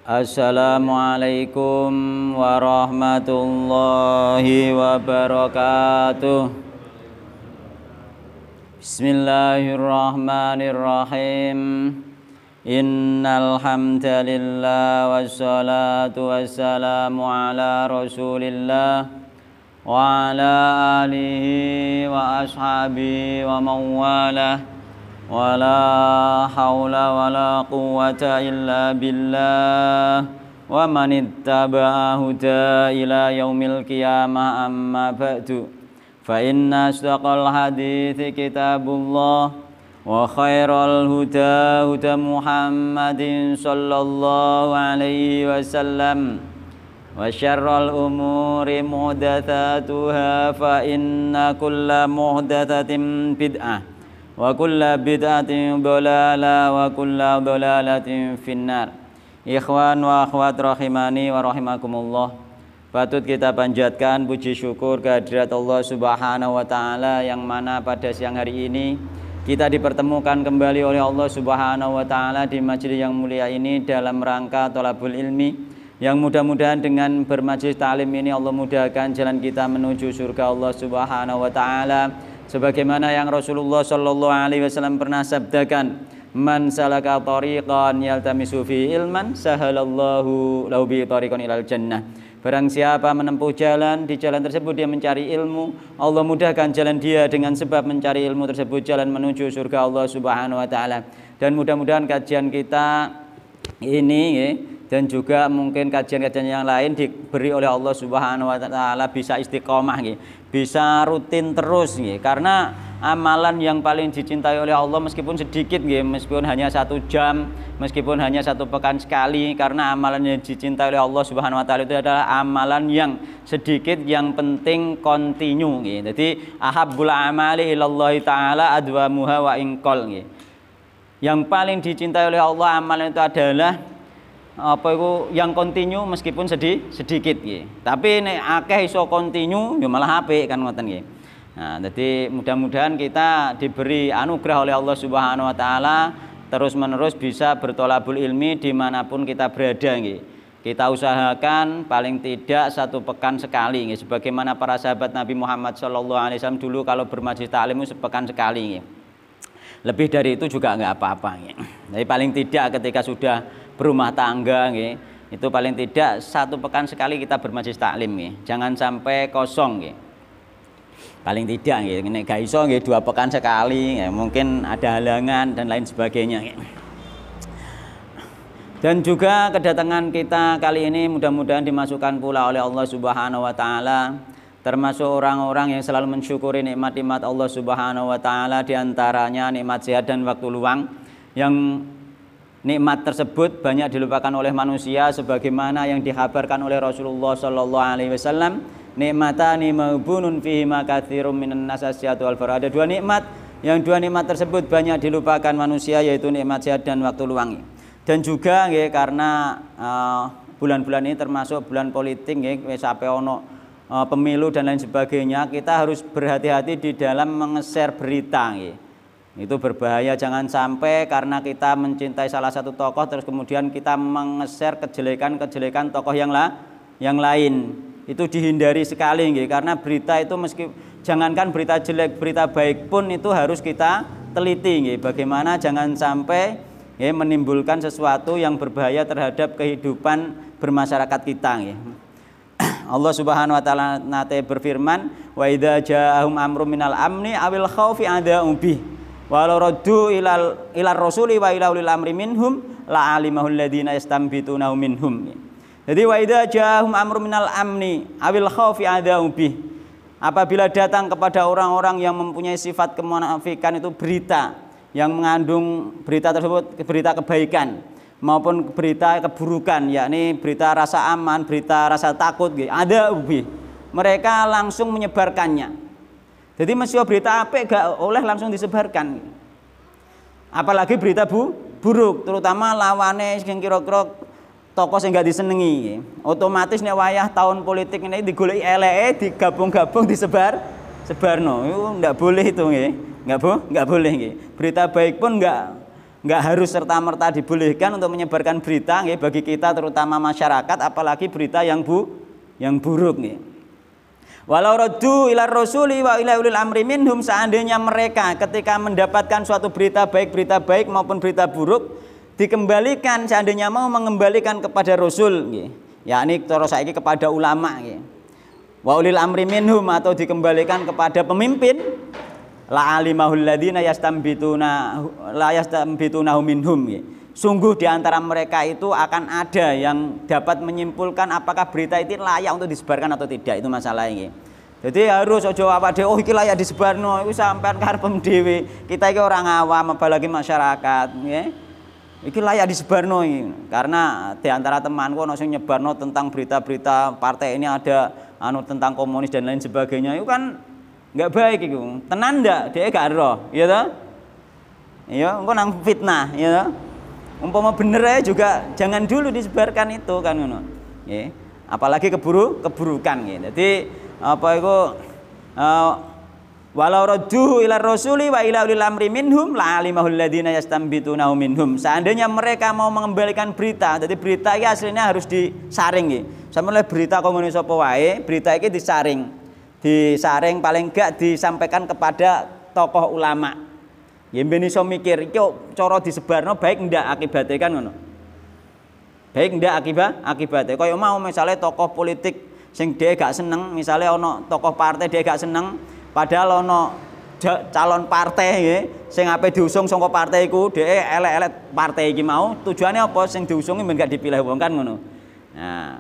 Assalamualaikum warahmatullahi wabarakatuh. Bismillahirrahmanirrahim. Innal hamdalillah wassalatu wassalamu ala Rasulillah wa ala alihi wa ashabihi wa mawalah. Wala haula wala quwwata illa billah wa man ittaba'a huda ila yaumil qiyamah amma ba'du fa inna asdaqal hadithi kitabullah wa khairal huda huda Muhammadin sallallahu alaihi wasallam wa syarral umuri muhdatsatuha fa inna kulla muhdatsatin bid'ah wa kulla bid'atin dhalalah wa kulla dhalalatin finnar. Ikhwan wa akhwat rahimani wa rahimakumullah. Patut kita panjatkan puji syukur kehadirat Allah Subhanahu wa taala yang mana pada siang hari ini kita dipertemukan kembali oleh Allah Subhanahu wa taala di majelis yang mulia ini dalam rangka thalabul ilmi, yang mudah-mudahan dengan bermajelis ta'lim ini Allah mudahkan jalan kita menuju surga Allah Subhanahu wa taala. Sebagaimana yang Rasulullah Shallallahu Alaihi Wasallam pernah sabdakan, man salaka tariqan yaltamisu fi ilman sahalallahu lahu bi tariqan ilal jannah. Barang siapa menempuh jalan, di jalan tersebut dia mencari ilmu, Allah mudahkan jalan dia dengan sebab mencari ilmu tersebut jalan menuju surga Allah Subhanahu Wa Taala. Dan mudah-mudahan kajian kita ini dan juga mungkin kajian-kajian yang lain diberi oleh Allah Subhanahu wa taala bisa istiqomah bisa rutin terus karena amalan yang paling dicintai oleh Allah meskipun sedikit meskipun hanya 1 jam, meskipun hanya 1 pekan sekali, karena amalan yang dicintai oleh Allah Subhanahu wa taala itu adalah amalan yang sedikit yang penting kontinu Jadi ahabbul amali ilallahi taala adwamuha wa inqal Yang paling dicintai oleh Allah amalan itu adalah yang kontinu meskipun sedikit tapi nek akeh iso kontinu ya malah apik kan ngoten Nah, jadi mudah-mudahan kita diberi anugerah oleh Allah Subhanahu wa taala terus-menerus bisa bertolabul ilmi dimanapun kita berada Kita usahakan paling tidak 1 pekan sekali sebagaimana para sahabat Nabi Muhammad SAW dulu kalau bermajelis ta'lim sepekan sekali Lebih dari itu juga enggak apa-apa Jadi paling tidak ketika sudah berumah tangga itu paling tidak 1 pekan sekali kita bermajelis taklim jangan sampai kosong paling tidak nek gak iso 2 pekan sekali mungkin ada halangan dan lain sebagainya Dan juga kedatangan kita kali ini mudah-mudahan dimasukkan pula oleh Allah Subhanahu wa taala termasuk orang-orang yang selalu mensyukuri nikmat-nikmat Allah Subhanahu wa taala, diantaranya nikmat sehat dan waktu luang, yang nikmat tersebut banyak dilupakan oleh manusia sebagaimana yang dikabarkan oleh Rasulullah Shallallahu Alaihi Wasallam, nikmatani maubunun fihi ma katsirum minan nas asyatu wal farah. Ada 2 nikmat, yang 2 nikmat tersebut banyak dilupakan manusia, yaitu nikmat sehat dan waktu luang. Dan juga karena bulan-bulan ini termasuk bulan politik sampai ono pemilu dan lain sebagainya, kita harus berhati-hati di dalam menge-share berita Itu berbahaya, jangan sampai karena kita mencintai salah satu tokoh terus kemudian kita menge-share kejelekan-kejelekan tokoh yang lain. Itu dihindari sekali karena berita itu jangankan berita jelek, berita baik pun itu harus kita teliti bagaimana jangan sampai menimbulkan sesuatu yang berbahaya terhadap kehidupan bermasyarakat kita Allah Subhanahu wa taala nate berfirman, wa idza ja'ahum amrun minal amni awil khaufi ada'u bih walau raddu ilal rasuli wa ila ulil amri minhum la alimahul ladina yastambitunahu minhum. Jadi wa idza ja'ahum amrun minal amni awil khaufi ada'u bih. Apabila datang kepada orang-orang yang mempunyai sifat kemunafikan itu berita yang mengandung berita tersebut berita kebaikan maupun berita keburukan, yakni berita rasa aman, berita rasa takut ada ubi, mereka langsung menyebarkannya. Jadi mesti berita apik gak oleh langsung disebarkan. Apalagi berita buruk, terutama lawane sing kira-kira tokoh sing gak disenengi. Otomatis nek wayah tahun politik ini digoleki eleke, digabung-gabung sebarno. Itu ndak boleh itu nggih. Nggak boleh nggih. Berita baik pun nggak nggak harus serta-merta dibolehkan untuk menyebarkan berita nggih bagi kita terutama masyarakat, apalagi berita yang buruk nggih. Walau raddu ila rasuli wa ila ulil amri minhum, seandainya mereka ketika mendapatkan suatu berita baik maupun berita buruk dikembalikan, seandainya mau mengembalikan kepada Rasul nggih, yakni cara saiki kepada ulama nggih. Wa ulil amri minhum, atau dikembalikan kepada pemimpin, la alimahul ladzina yastambitunahu minhum. Sungguh di antara mereka itu akan ada yang dapat menyimpulkan apakah berita itu layak untuk disebarkan atau tidak, itu masalah ini. Jadi harus ojo awak dhewe oh iki layak disebarno, iku sampean karepem dhewe. Kita iki orang awam apalagi masyarakat, nggih. Iki layak disebarno iki. Karena di antara temanku ono sing nyebarno tentang berita-berita partai ini ada tentang komunis dan lain sebagainya. Itu kan nggak baik itu. Tenan ndak? Dia gak roh, ya toh? Iya, engko nang fitnah, ya toh? Umpama bener aja juga jangan dulu disebarkan itu kan ngono. Nggih. Apalagi keburukan gitu. Jadi apa itu walau raddu ila rasuli wa ila ulil amri minhum la alimahul ladzina yastambitunahu minhum. Seandainya mereka mau mengembalikan berita, jadi berita ini aslinya harus disaring nggih. Sampeyan berita komunis apa wae, berita iki disaring paling enggak disampaikan kepada tokoh ulama. Ya ben iso mikir iki cara disebarno baik ndak akibatnya kan ngono. Baik ndak akibatnya. Kaya mau misalnya tokoh politik sing dia gak seneng, misalnya ono tokoh partai dia gak seneng, padahal ono calon partai nggih sing ape diusung saka partai iku dhek elek-elek partai iki mau, tujuannya apa sing diusungi ben gak dipilih wong kan ngono. Nah,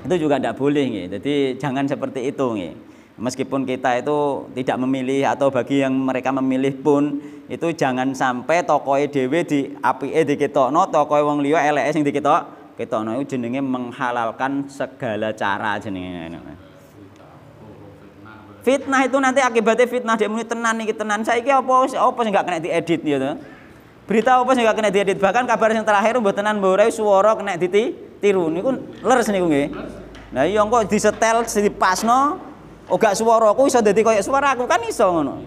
itu juga tidak boleh nggih. Jadi jangan seperti itu nggih. Meskipun kita itu tidak memilih atau bagi yang mereka memilih pun itu jangan sampai tokoe dhewe diapike diketokno, tokoe wong liya eleke sing diketokno itu jenenge menghalalkan segala cara jenenge. Fitnah itu nanti akibatnya fitnah dia muni tenan iki tenan. Saiki apa sing gak kena diedit ya to. Berita apa sing gak kena diedit, bahkan kabar yang terakhir mbok tenan mbok ora swara kena ditiru niku leres niku nggih. Lah iya kok disetel dipasno oh gak swara aku iso dadi koyo suara aku kan iso ngono.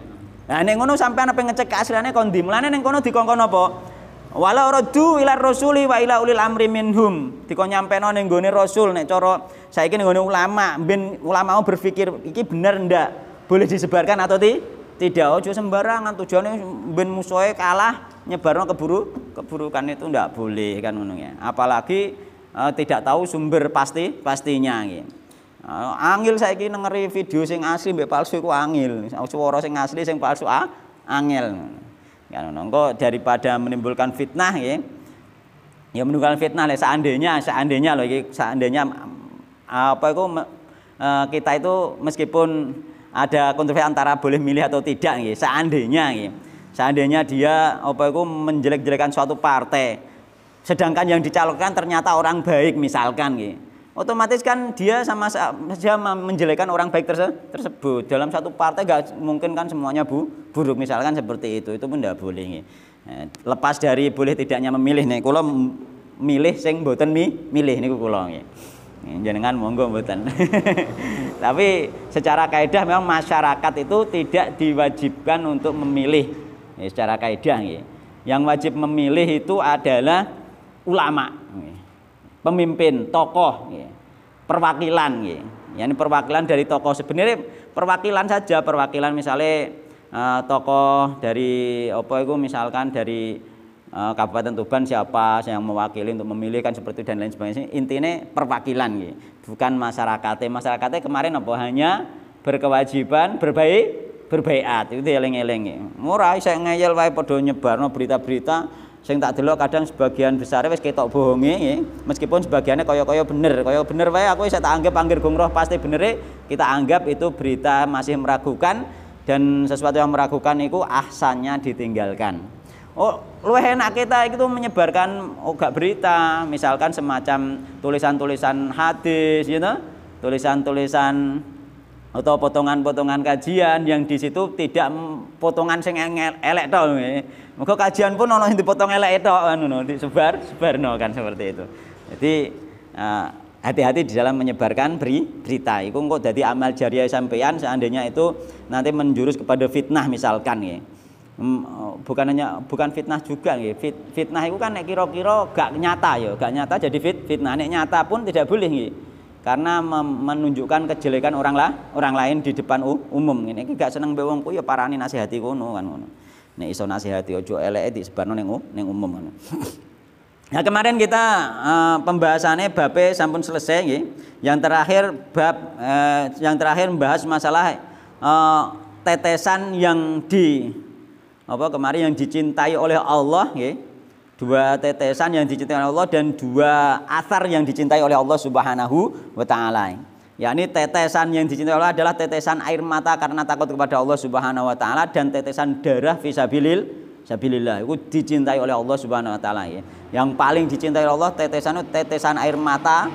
Nah nek ngono sampean apa ngecek keasliane kon ndi? Mulane ning kono dikongkon apa? Wala raddu ila rasuli wa ila ulil amri minhum. Dikon nyampeno ning gone rasul nek cara saiki ning gone ulama, ben ulama mau berpikir iki bener ndak? Boleh disebarkan atau tidak? Ojo sembarangan, tujuane ben musuhe kalah nyebarno keburukan itu ndak boleh kan ngono ya. Apalagi tidak tahu sumber pastinya gitu. Angel saiki nengeri video sing asli mbek palsu iku angel. Swara sing asli sing palsu angel. Kan ngono daripada menimbulkan fitnah nggih. Ya menimbulkan fitnah lek seandainya loh iki seandainya apa iku kita itu meskipun ada kontroversi antara boleh milih atau tidak nggih. Seandainya dia apa iku menjelek-jelekan suatu partai. Sedangkan yang dicalonkan ternyata orang baik misalkan nggih. Otomatis kan dia sama saja menjelekkan orang baik tersebut. Dalam satu partai gak mungkin kan semuanya buruk misalkan seperti itu pun tidak boleh. Lepas dari boleh tidaknya memilih nih, kula milih sing mboten milih niku kula nggih. Jenengan monggo mboten. Tapi secara kaidah memang masyarakat itu tidak diwajibkan untuk memilih. Secara kaidah nggih. Yang wajib memilih itu adalah ulama. Pemimpin, tokoh, perwakilan, yani perwakilan dari tokoh. Sebenarnya perwakilan saja, perwakilan misalnya tokoh dari apa itu misalkan dari Kabupaten Tuban siapa yang mewakili untuk memilih kan seperti itu dan lain sebagainya. Intinya perwakilan, bukan masyarakatnya. Masyarakatnya kemarin apa hanya berkewajiban berbaiat itu eling-eling. Murah saya ngeyel wae padha nyebarno berita-berita. Sing tak delok kadang sebagian besar wis ketok bohonge nggih. Meskipun sebagiannya kaya bener wae aku wis tak anggap anggere gong roh pasti benere, kita anggap itu berita masih meragukan dan sesuatu yang meragukan itu ahsannya ditinggalkan. Oh, luwih enak kita itu menyebarkan gak berita, misalkan semacam tulisan-tulisan hadis gitu, tulisan-tulisan atau potongan-potongan kajian yang di situ tidak potongan sing elek tok nggih. Muga kajian pun ono sing dipotong elek tok ngono, disebarno kan seperti itu. Jadi hati-hati di dalam menyebarkan berita. Iku kok dadi amal jariah sampean seandainya itu nanti menjurus kepada fitnah misalkan nggih. bukan fitnah juga nggih. Fitnah itu kan nek kira-kira gak nyata ya, gak nyata jadi fitnah. Nek nyata pun tidak boleh nggih. Karena menunjukkan kejelekan orang lain di depan umum. Ini gak seneng mbek wong ku ya parani nasihati kono kan ngono. Nek iso nasihati aja eleke disebarno ning umum ngono. Nah, kemarin kita pembahasannya babe sampun selesai nggih. Yang terakhir membahas masalah tetesan yang kemarin yang dicintai oleh Allah nggih. Dua tetesan yang dicintai oleh Allah dan dua athar yang dicintai oleh Allah Subhanahu wa taala. Yakni tetesan yang dicintai Allah adalah tetesan air mata karena takut kepada Allah Subhanahu wa taala dan tetesan darah fi sabilillah. Itu dicintai oleh Allah Subhanahu wa taala ya. Yang paling dicintai oleh Allah tetesan air mata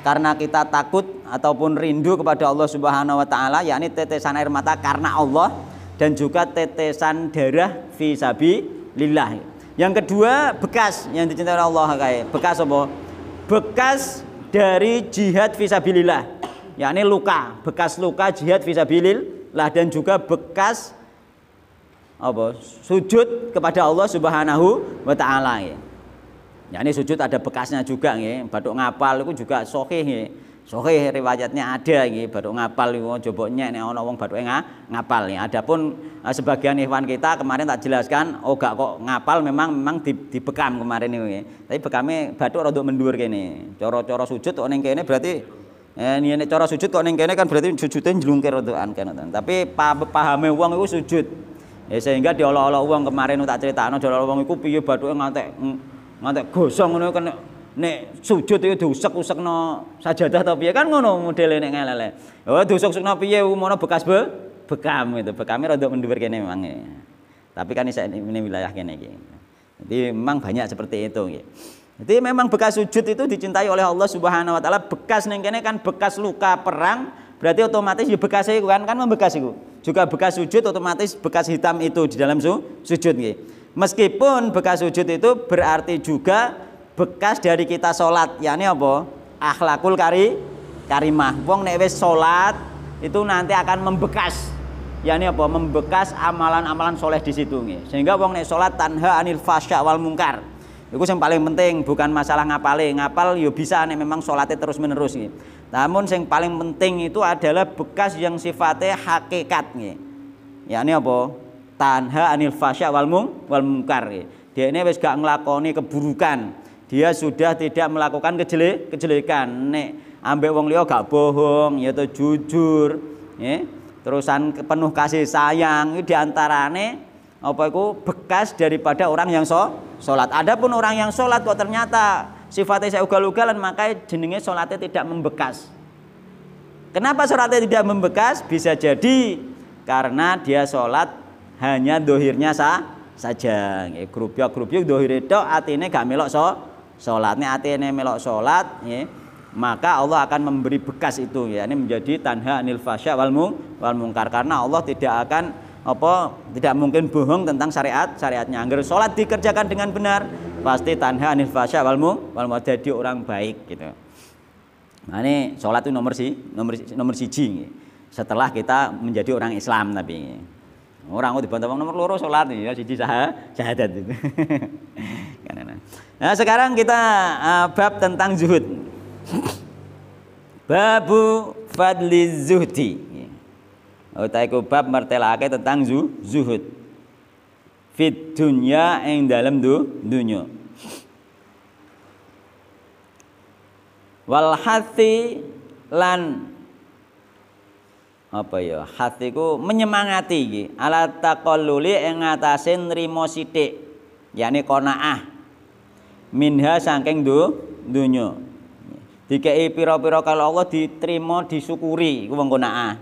karena kita takut ataupun rindu kepada Allah Subhanahu wa taala, yakni tetesan air mata karena Allah dan juga tetesan darah fi sabilillah. Yang kedua, bekas yang dicintai oleh Allah kayak bekas apa? Bekas dari jihad fi sabilillah. Yakni luka, bekas luka jihad fi sabilillah dan juga bekas apa? Sujud kepada Allah Subhanahu wa taala ya. Yakni sujud ada bekasnya juga nggih. Bathuk ngapal itu juga sahih nggih. Sahih riwayatnya ada nggih, bathuk ngapal iku coba nyek nek ana wong bathuke ngapal ya. Adapun sebagian ikhwan kita kemarin tak jelaskan, gak kok ngapal memang dibekam kemarin niku nggih. Tapi bekame bathuk rada mendur kene. Cara sujud kok ning kene berarti nek cara sujud kok ning kene kan berarti sujude njlungkir rodokan kan. Tapi pahame wong iku sujud. Ya sehingga diolok-olok wong kemarin tak critakno diolok wong iku piye bathuke ngantek gosong ngono kan nek sujud itu diusek-usekno sajadah ta piye kan ngono modele nek ngelele. Oh diusek-usekno piye mono bekas bekam itu. Bekame rada mendur kene memang. Tapi kan ini wilayah kene iki. Jadi memang banyak seperti itu nggih. Jadi memang bekas sujud itu dicintai oleh Allah Subhanahu wa taala. Bekas ning kene kan bekas luka perang, berarti otomatis ya bekas iku kan membekas iku. Juga bekas sujud otomatis bekas hitam itu di dalam sujud nggih. Meskipun bekas sujud itu berarti juga bekas dari kita sholat, yakni apa? Akhlakul karimah. Wong nek wis sholat itu nanti akan membekas, yakni apa? Membekas amalan-amalan soleh di situ nggih. Sehingga wong nek sholat tanha anil fasya wal mungkar. Itu yang paling penting, bukan masalah ngapale. Ngapal yo bisa nek memang sholatnya terus menerus nggih. Namun yang paling penting itu adalah bekas yang sifatnya hakikat nggih. Yakni apa? Tanha anil fasya wal mungkar. Dia ini wis gak nglakoni keburukan. Dia sudah tidak melakukan kejelekan. Nek ambek wong liya gak bohong, yaitu jujur, ya. Terusan penuh kasih sayang. Itu diantarane apa iku bekas daripada orang yang sholat. Adapun orang yang sholat kok ternyata sifatnya saya ugal-ugalan, maka jenenge sholatnya tidak membekas. Kenapa sholatnya tidak membekas? Bisa jadi karena dia sholat hanya dohirnya saja. Grup-grup dohir itu atine gak melok sholatnya, atine melok sholat, ya, maka Allah akan memberi bekas itu, ya, ini menjadi tanha anil fasya wal mungkar, karena Allah tidak mungkin bohong tentang syariatnya. Agar sholat dikerjakan dengan benar, pasti tanha anil fasya wal mungkar, jadi orang baik gitu. Nah ini sholat itu nomor siji setelah kita menjadi orang Islam. Tapi orang dibantah nomor loro sholat ya siji syahadat itu. Nah sekarang kita bab tentang zuhud. Babu fadli zuhdi. Utaiku bab mertelake tentang zuhud. Fit dunya ing dalam dunya. Wal hati lan apa ya, hatiku menyemangati iki ala taqalluli ing atase nrimo sithik, yakni qanaah minha saking dunya. Dikei pira-pira kalau Allah diterima disyukuri iku wong qanaah.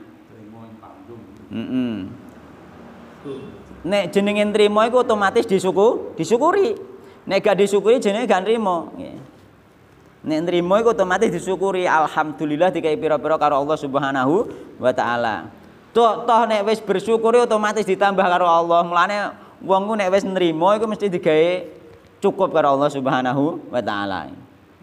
Nek jenenge nrimo iku otomatis disyukuri. Nek gak disyukuri jenenge gak nrimo. Nek nrimo iku otomatis disyukuri, alhamdulillah dikai pira-pira karo Allah Subhanahu wa taala. Toh nek wis bersyukur otomatis ditambah karo Allah. Mulane wong ku nek wis nrimo iku mesti digawe cukup karo Allah Subhanahu wa taala.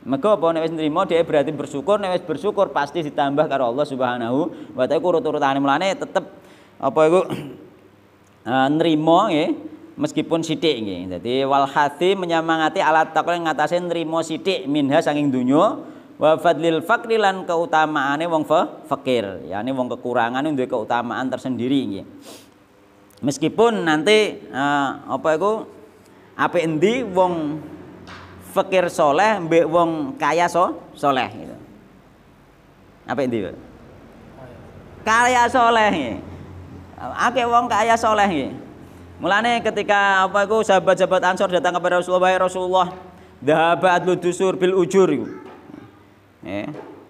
Maka apa nek wis nrimo dia berarti bersyukur, nek wis bersyukur pasti ditambah karo Allah Subhanahu wa taala. Urut-urutane mulane tetep apa iku nrimo nggih meskipun sithik nggih. Dadi wal hathi menyemangati alat taqwa ngatasi nrimo sithik minha saking dunya wa fadlil faqri lan keutamaane wong fakir, yakni wong kekurangan duwe keutamaan tersendiri nggih. Meskipun nanti apa iku apik endi wong fakir soleh mbek wong kaya soleh gitu. Apik endi, Pak? Kaya soleh nggih. Akeh wong kaya soleh nggih. Mulane ketika apa iku sahabat-sahabat Ansor datang kepada Rasulullah, "Ya Rasulullah, dhahabat ludusur bil ujur."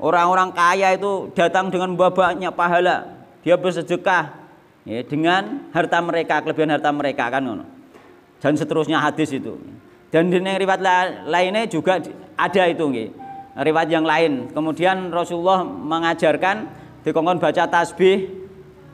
Orang-orang kaya itu datang dengan banyak pahala. Dia bersedekah dengan harta mereka, kelebihan harta mereka kan ngono. Dan seterusnya hadis itu. Dan di riwayat lainnya juga ada itu nggih. Riwayat yang lain. Kemudian Rasulullah mengajarkan dikongkon baca tasbih,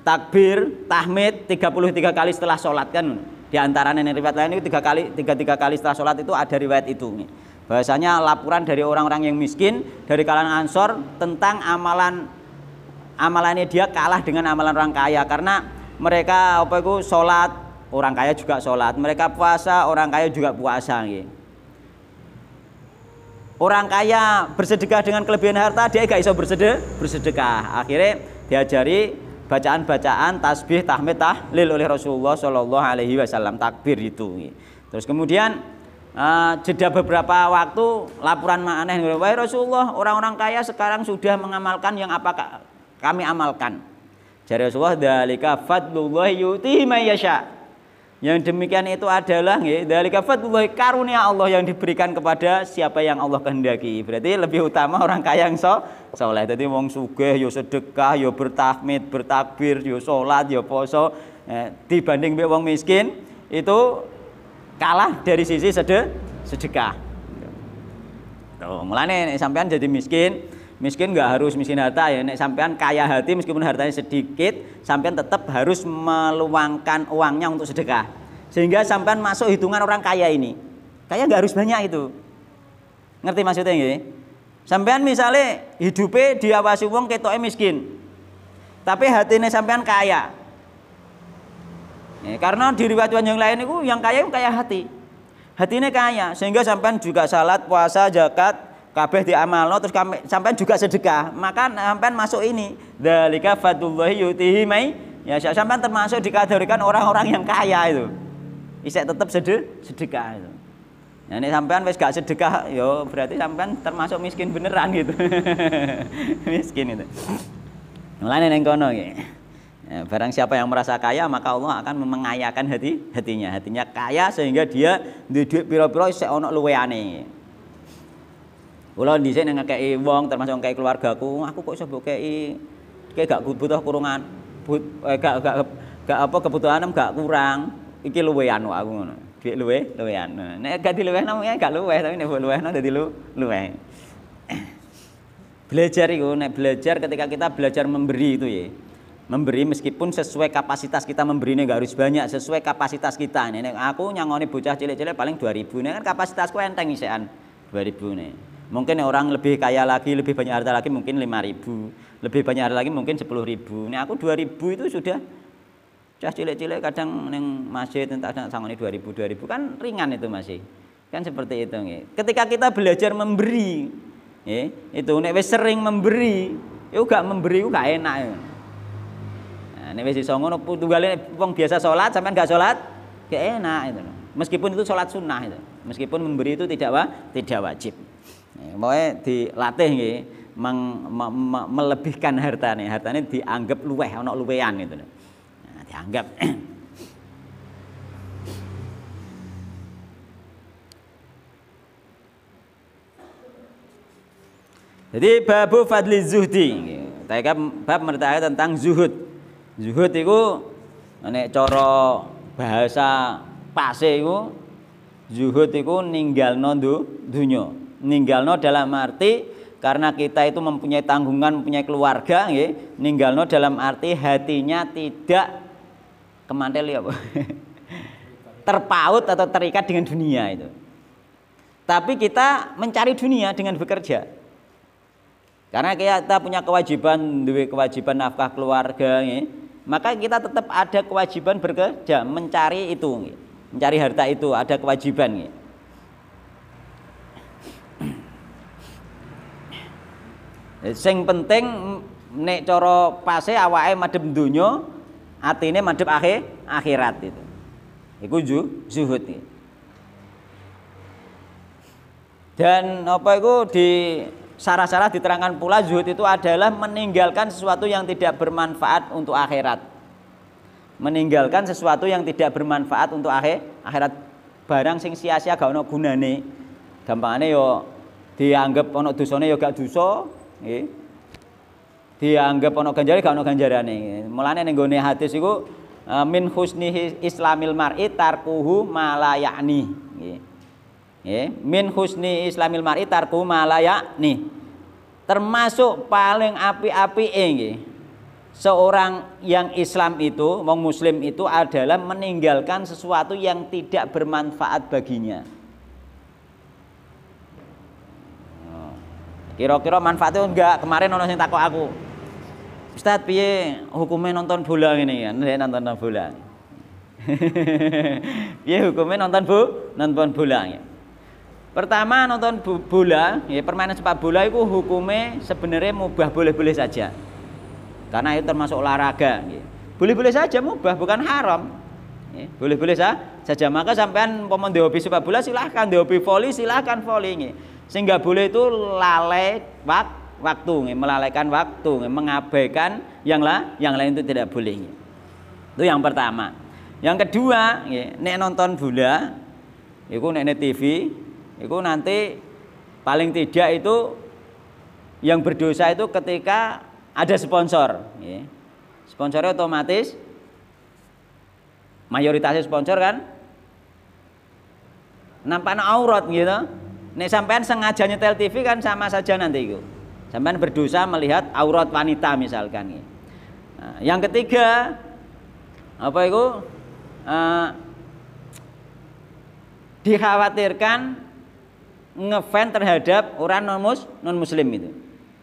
takbir, tahmid 33 kali setelah sholat kan. Di antaranya riwayat lain itu 3 kali setelah sholat itu ada riwayat itu. Bahasanya laporan dari orang-orang yang miskin dari kalangan Ansor tentang amalannya dia kalah dengan amalan orang kaya karena mereka apa itu sholat, orang kaya juga sholat, mereka puasa, orang kaya juga puasa. Orang kaya bersedekah dengan kelebihan harta, dia gak iso bersedekah. Akhirnya diajari bacaan-bacaan tasbih, tahmid, tahlil oleh Rasulullah Shallallahu Alaihi Wasallam, takbir itu. Terus kemudian jeda beberapa waktu laporan aneh, wahai Rasulullah, orang-orang kaya sekarang sudah mengamalkan yang apa kami amalkan. Jadi Rasulullah, dzalika fadlullah yu'tihi may yasha. Yang demikian itu adalah dzalika fadlullah, karunia Allah yang diberikan kepada siapa yang Allah kehendaki. Berarti lebih utama orang kaya yang soleh. Jadi wong sugih yo sedekah, yo bertahmid, bertakbir, yo salat, yo poso, dibanding wong miskin itu kalah dari sisi sedekah. Tuh, mulane sampean jadi miskin nggak harus miskin harta ya. Nek sampean kaya hati meskipun hartanya sedikit, sampean tetap harus meluangkan uangnya untuk sedekah. Sehingga sampean masuk hitungan orang kaya ini. Kaya nggak harus banyak itu. Ngerti maksudnya nggih? Sampean misalnya hidupnya diawasi wong ketoke miskin. Tapi hatine sampean kaya. Karena di riwayat yang lain itu yang kaya hati. Hatinya kaya sehingga sampean juga salat, puasa, zakat, kabeh diamalno terus sampean juga sedekah. Maka sampean masuk ini. Dzalika fadlullahi yu'tihi may yasha. Sampean termasuk dikategorikan orang-orang yang kaya itu. Isek tetap sedekah itu. Nah, ini sampean wis gak sedekah, yo berarti sampean termasuk miskin beneran gitu. Miskin itu. Mulane ning kono nggih. Ya, barang siapa yang merasa kaya maka Allah akan mengayakan hatinya kaya sehingga dia duwe dhuwit pira-pira isih ana luweane. Kula dhisik nek ngekeki wong termasuk ngekeki keluargaku, aku kok iso mbok kei gak butuh kurungan, gak apa kebutuhan gak kurang, iki luwean aku ngono. Dhuwit luwean. Nek gak diluwehno gak luweh, tapi nek mbok luwehno dadi luweh. Belajar iku nek belajar ketika kita belajar memberi itu ya. Memberi meskipun sesuai kapasitas kita memberinya nggak harus banyak, sesuai kapasitas kita nih. Aku nyangoni bocah cilik-cilik paling 2.000 nih kan kapasitasku enteng isean 2.000 nih. Mungkin orang lebih kaya lagi, lebih banyak harta lagi mungkin 5.000, lebih banyak harta lagi mungkin 10.000. Nih aku 2.000 itu sudah bocah cilik-cilik kadang neng masjid entah sangoni 2.000 kan ringan itu masih. Kan seperti itu nih. Ketika kita belajar memberi, itu nek wis sering memberi, itu gak memberi itu gak enak. Nek wis iso ngono tunggale wong biasa salat sampean gak salat gak enak itu. Meskipun itu salat sunnah itu. Meskipun memberi itu tidak wajib. Pokoke dilatih nggih melebihkan hartane. Hartane dianggap luweh ana luwehan itu. Nah, dianggap Jadi babu fadli zuhdi. Bab menerangkan tentang zuhud. Zuhud itu nek cara bahasa pase iku zuhud iku ninggalno dunya. Ninggalno dalam arti karena kita itu mempunyai tanggungan, mempunyai keluarga nggih, ninggalno dalam arti hatinya tidak kemantel apa? Terpaut atau terikat dengan dunia itu. Tapi kita mencari dunia dengan bekerja. Karena kita punya kewajiban, duwe kewajiban nafkah keluarga nggih. Maka kita tetap ada kewajiban bekerja, mencari itu. Mencari harta itu ada kewajiban nggih. Sing penting nek cara pase awake madhep donya, atine madhep akhirat itu. Iku zuhud nggih. Dan apa itu di syarah-syarah diterangkan pula zuhud itu adalah meninggalkan sesuatu yang tidak bermanfaat untuk akhirat. Meninggalkan sesuatu yang tidak bermanfaat untuk akhirat. Barang sing sia-sia gak ono gunane. Gampangane yo dianggap ono dosane yo gak dosa, nggih. Dianggap ono ganjare gak ono ganjarane. Mulane ning gone hadis iku min husni islamil mar'i tarkuhu ma la ya'ni, nggih. Min husni islamil mar'i tarku malaya nih, termasuk paling api-apike nggih seorang yang Islam itu, wong muslim itu adalah meninggalkan sesuatu yang tidak bermanfaat baginya. Kira-kira manfaatnya enggak? Kemarin ono sing takok aku, Ustaz piye hukumnya nonton bola ini ya? Nonton bola. Piye hukumnya nonton bola ya? Pertama nonton bola, ya, permainan sepak bola itu hukumnya sebenarnya mubah, boleh-boleh saja. Karena itu termasuk olahraga. Ya. Boleh-boleh saja mubah, bukan haram. Ya, boleh-boleh saja. Maka sampean umpama hobi sepak bola silahkan, hobi voli silahkan voli. Ya. Sehingga boleh itu lalai waktu, ya, melalaikan waktu, ya, mengabaikan yang lain itu tidak boleh. Ya. Itu yang pertama. Yang kedua, ya, nek nonton bola, itu nek TV. Itu nanti paling tidak itu yang berdosa itu ketika ada sponsor, ya. Sponsornya otomatis mayoritasnya sponsor kan nampaknya aurat gitu. Nek sampean sengaja nyetel TV kan sama saja nanti itu. Sampean berdosa melihat aurat wanita misalkan. Nah, yang ketiga apa itu? Dikhawatirkan ngefan terhadap orang non muslim itu,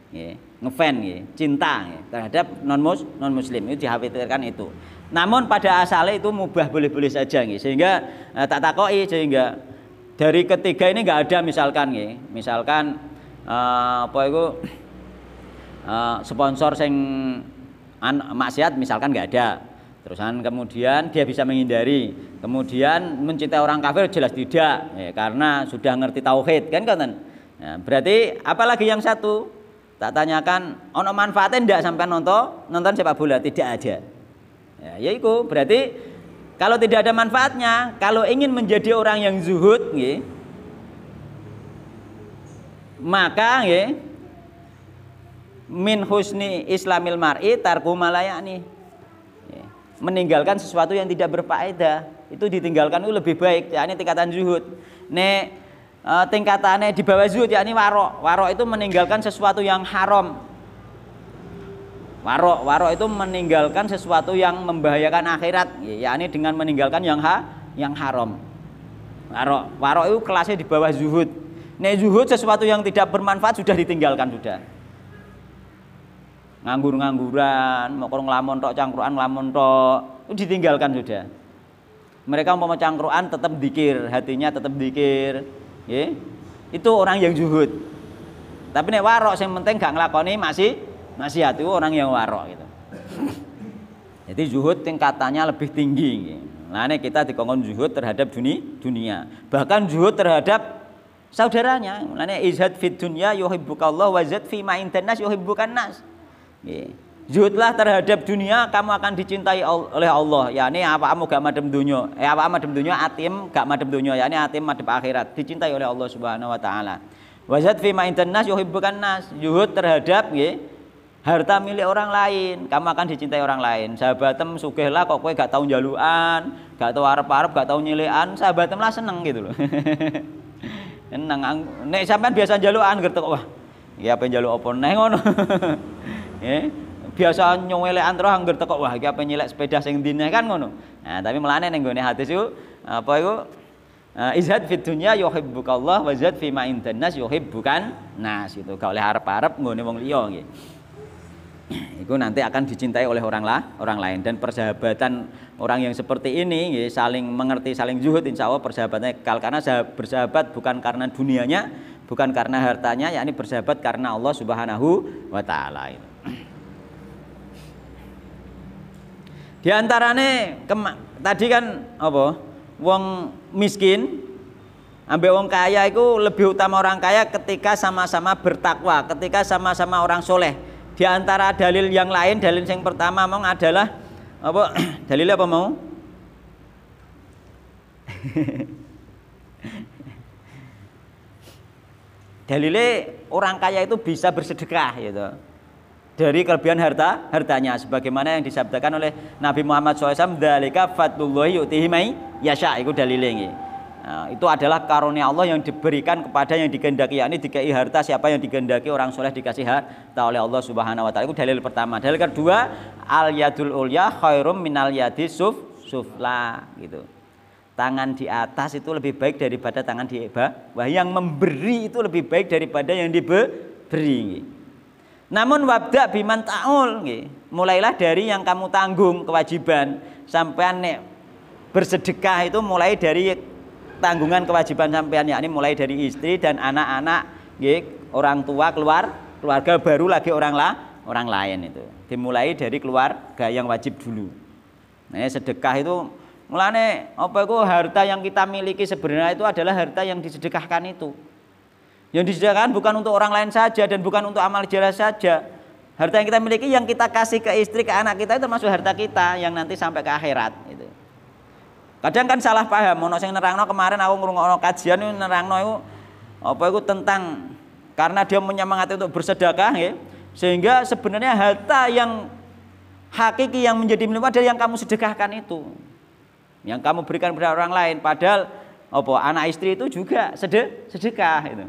ya, ngefan, ya, cinta, ya, terhadap non muslim itu dikhawatirkan itu. Namun pada asalnya itu mubah, boleh-boleh saja, ya. Sehingga tak takoki, sehingga dari ketiga ini nggak ada misalkan, ya, misalkan apa itu sponsor sing maksiat misalkan nggak ada. Terusan kemudian dia bisa menghindari, kemudian mencintai orang kafir jelas tidak, ya, karena sudah ngerti tauhid kan kan. Nah, berarti apalagi yang satu tak tanyakan ono manfaatnya ndak sampai nonton sepak bola, tidak ada. Ya itu berarti kalau tidak ada manfaatnya, kalau ingin menjadi orang yang zuhud, ya, maka ya, min husni islamil mar'i tarku malayani. Meninggalkan sesuatu yang tidak berfaedah itu ditinggalkan itu lebih baik, yakni tingkatan zuhud. Nek tingkatannya di bawah zuhud yakni warok itu meninggalkan sesuatu yang haram. Warok itu meninggalkan sesuatu yang membahayakan akhirat, yakni dengan meninggalkan yang haram. Warok itu kelasnya di bawah zuhud. Nek zuhud sesuatu yang tidak bermanfaat sudah ditinggalkan sudah. Nganggur-ngangguran, mau ngelamun tok, cangkruan ngelamun tok, itu ditinggalkan sudah. Mereka mau cangkruan tetap dzikir, hatinya tetap dzikir, ya. Itu orang yang zuhud. Tapi nek warok yang penting gak ngelakoni maksiat, itu orang yang warok gitu. Jadi zuhud tingkatannya lebih tinggi. Nah, ini kita dikongkon zuhud terhadap dunia, bahkan zuhud terhadap saudaranya. Mulane izhad fid dunya yuhibbukallah wa zad fi ma indanas yuhibbukan nas. Zuhudlah terhadap dunia, kamu akan dicintai oleh Allah. Yani apa-apa gak madem dunia, apa madem dunia atim gak madem dunia, yani atim madem akhirat, dicintai oleh Allah Subhanahu wa taala. Wazat fi ma indanas yuhibbukan nas. Zuhud terhadap harta milik orang lain, kamu akan dicintai orang lain. Sahabatem sugih lah kok kowe gak tau njalukan, gak tau arep-arep, gak tau nyilikan, sahabatem lah seneng gitu loh. Seneng. Nek sampean biasa njalukan ngerti kok wah, iki ape njaluk apa neh ngono. Biasa nyowelekan terus angger teko wah iki ape nyilek sepeda sing ndine kan ngono. Nah, tapi melane ning gone hadis iku apa iku izhad fid dunya yuhibbukallah wa zad fi ma indan nas yuhibbukan nas itu gak oleh arep-arep nggone wong liya nggih. itu nanti akan dicintai oleh orang lain. Dan persahabatan orang yang seperti ini ya, saling mengerti, saling zuhud, insya Allah persahabatnya kekal. Karena bersahabat bukan karena dunianya, bukan karena hartanya, yakni bersahabat karena Allah Subhanahu wa taala. Di antarane tadi kan apa? Wong miskin ambek wong kaya itu lebih utama orang kaya ketika sama-sama bertakwa, ketika sama-sama orang soleh. Di antara dalil yang lain, dalil yang pertama mau adalah apa? Dalilnya apa mau? Dalilnya orang kaya itu bisa bersedekah gitu. Dari kelebihan hartanya sebagaimana yang disabdakan oleh Nabi Muhammad SAW, dzalika fadlullahi yu'tihi may yasha, itu dalilnya. Nah, itu adalah karunia Allah yang diberikan kepada yang dikehendaki, yakni dikai harta siapa yang dikehendaki, orang soleh dikasih harta oleh Allah Subhanahu wa taala. Itu dalil pertama. Dalil kedua, al yadul ulya khairum minal yadi sufla gitu. Tangan di atas itu lebih baik daripada tangan di bawah. Yang memberi itu lebih baik daripada yang diberi. Namun wabda biman ta'ul, mulailah dari yang kamu tanggung kewajiban. Sampean nek bersedekah itu mulai dari tanggungan kewajiban sampean, yakni mulai dari istri dan anak-anak, orang tua, keluarga, baru lagi orang lain itu. Dimulai dari keluarga yang wajib dulu. Nah, sedekah itu mulane apa itu harta yang kita miliki sebenarnya itu adalah harta yang disedekahkan itu. Yang disedekahkan bukan untuk orang lain saja dan bukan untuk amal jariah saja. Harta yang kita miliki, yang kita kasih ke istri, ke anak kita itu termasuk harta kita yang nanti sampai ke akhirat gitu. Kadang kan salah paham, ono sing nerangno kemarin aku ngrungokno kajian itu nerangno itu apa itu tentang karena dia menyemangati untuk bersedekah ya, sehingga sebenarnya harta yang hakiki yang menjadi milik adalah yang kamu sedekahkan itu. Yang kamu berikan kepada orang lain, padahal apa anak istri itu juga sedekah itu.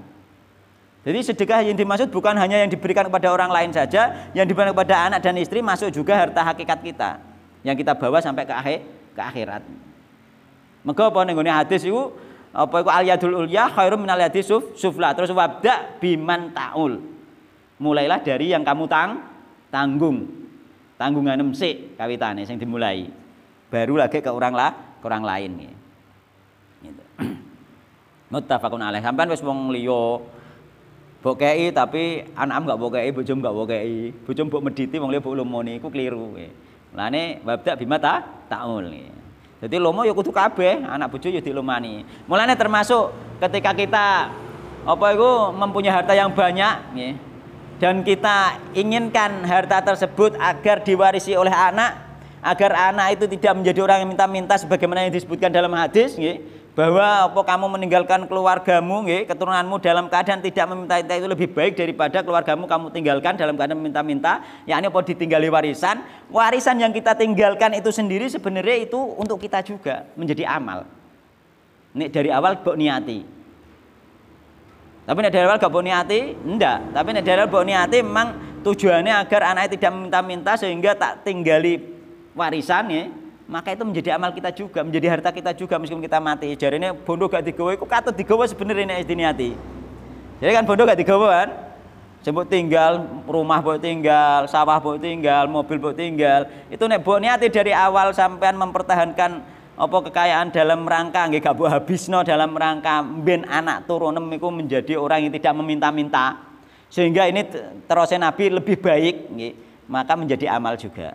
Jadi sedekah yang dimaksud bukan hanya yang diberikan kepada orang lain saja, yang diberikan kepada anak dan istri masuk juga harta hakikat kita yang kita bawa sampai ke akhirat. Maka apa ning hadis itu apa iku al yadul ulya khairum minal yadi sufla. Terus wabda biman taul. Mulailah dari yang kamu tanggung. Tanggungan emsik kawitane sing dimulai. Baru lagi ke orang lain gitu. Muttafaqun alaih. Sampeyan wis wong liya mbok kei tapi anakmu enggak mbok kei, bojomu enggak mbok kei. Bojomu mbok medhiti wong liya mbok lumoni iku kliru. Mulane wabda bima taul. Jadi lomo ya kudu kabeh, anak bojo ya dilumani. Mulane termasuk ketika kita apa itu mempunyai harta yang banyak nggih, dan kita inginkan harta tersebut agar diwarisi oleh anak, agar anak itu tidak menjadi orang yang minta-minta sebagaimana yang disebutkan dalam hadis nggih, bahwa apa kamu meninggalkan keluargamu nggih, keturunanmu dalam keadaan tidak meminta-minta itu lebih baik daripada keluargamu kamu tinggalkan dalam keadaan meminta-minta, yakni apa ditinggali warisan. Warisan yang kita tinggalkan itu sendiri sebenarnya itu untuk kita juga menjadi amal. Nek dari awal mbok niati. Tapi nek dari awal gak mbok niati, enggak. Tapi nek dari awal mbok niati memang tujuannya agar anaknya tidak meminta-minta sehingga tak tinggali warisan ya. Maka itu menjadi amal kita juga, menjadi harta kita juga meskipun kita mati. Jarine bondo gak digawe iku katut digawe sebenarnya nek diniati. Jadi kan bondo gak digawe kan? Sebut tinggal, rumah mbok tinggal, sawah mbok tinggal, mobil mbok tinggal. Itu nek mbok niati dari awal sampean mempertahankan apa kekayaan dalam rangka nggih gak mbok habisno dalam rangka ben anak turunem iku menjadi orang yang tidak meminta-minta. Sehingga ini terusnya Nabi lebih baik nggih, maka menjadi amal juga.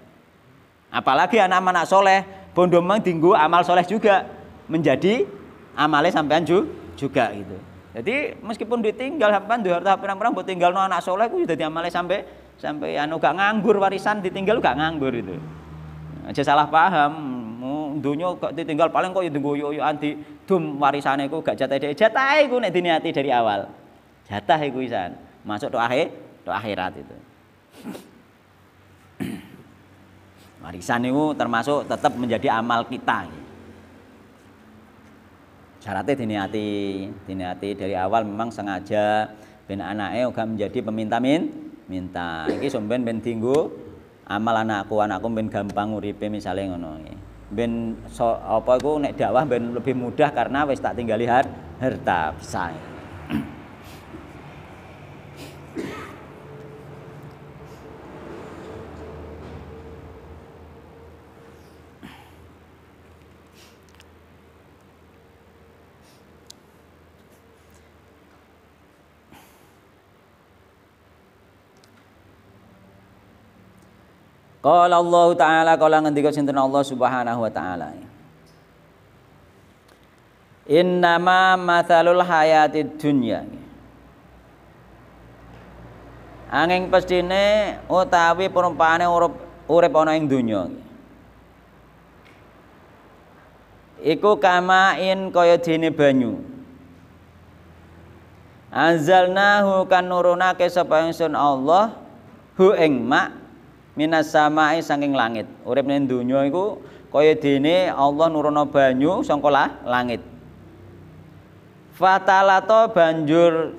Apalagi anak-anak soleh, bondo memang tinggu amal soleh juga menjadi amalnya sampean juga gitu. Jadi meskipun ditinggal sampean duwe harta pirang-pirang mbok tinggalno anak soleh ku dadi amalnya sampai anu gak nganggur, warisan ditinggal gak nganggur itu. Aja salah paham, dunya gak ditinggal paling kok ya nggoyo yo anti dum warisane iku gak jatah dhewe. Jatah iku nek diniati dari awal. Jatah iku isan masuk tok akhirat itu. Warisan itu termasuk tetap menjadi amal kita. Syaratnya diniati dari awal memang sengaja ben anaknya uga menjadi peminta-minta. Iki somben ben dinggo amal anakku ben gampang uripe misale ngono. Ben apa iku nek dakwah ben lebih mudah karena wis tak tinggali harta bisa. Qala Allah taala kala ngendika sinten Allah Subhanahu wa taala. Innama matsalul hayatid dunya. Anging pestine utawi perumpaane urip ana ing donya. Iku kamain kaya dene banyu. Anzalnahu kan nurunake sapa ingsun Allah hu ing ma minas samai saking langit. Urip ning donya iku kaya dene Allah nurono banyu saka langit. Fatalato banjur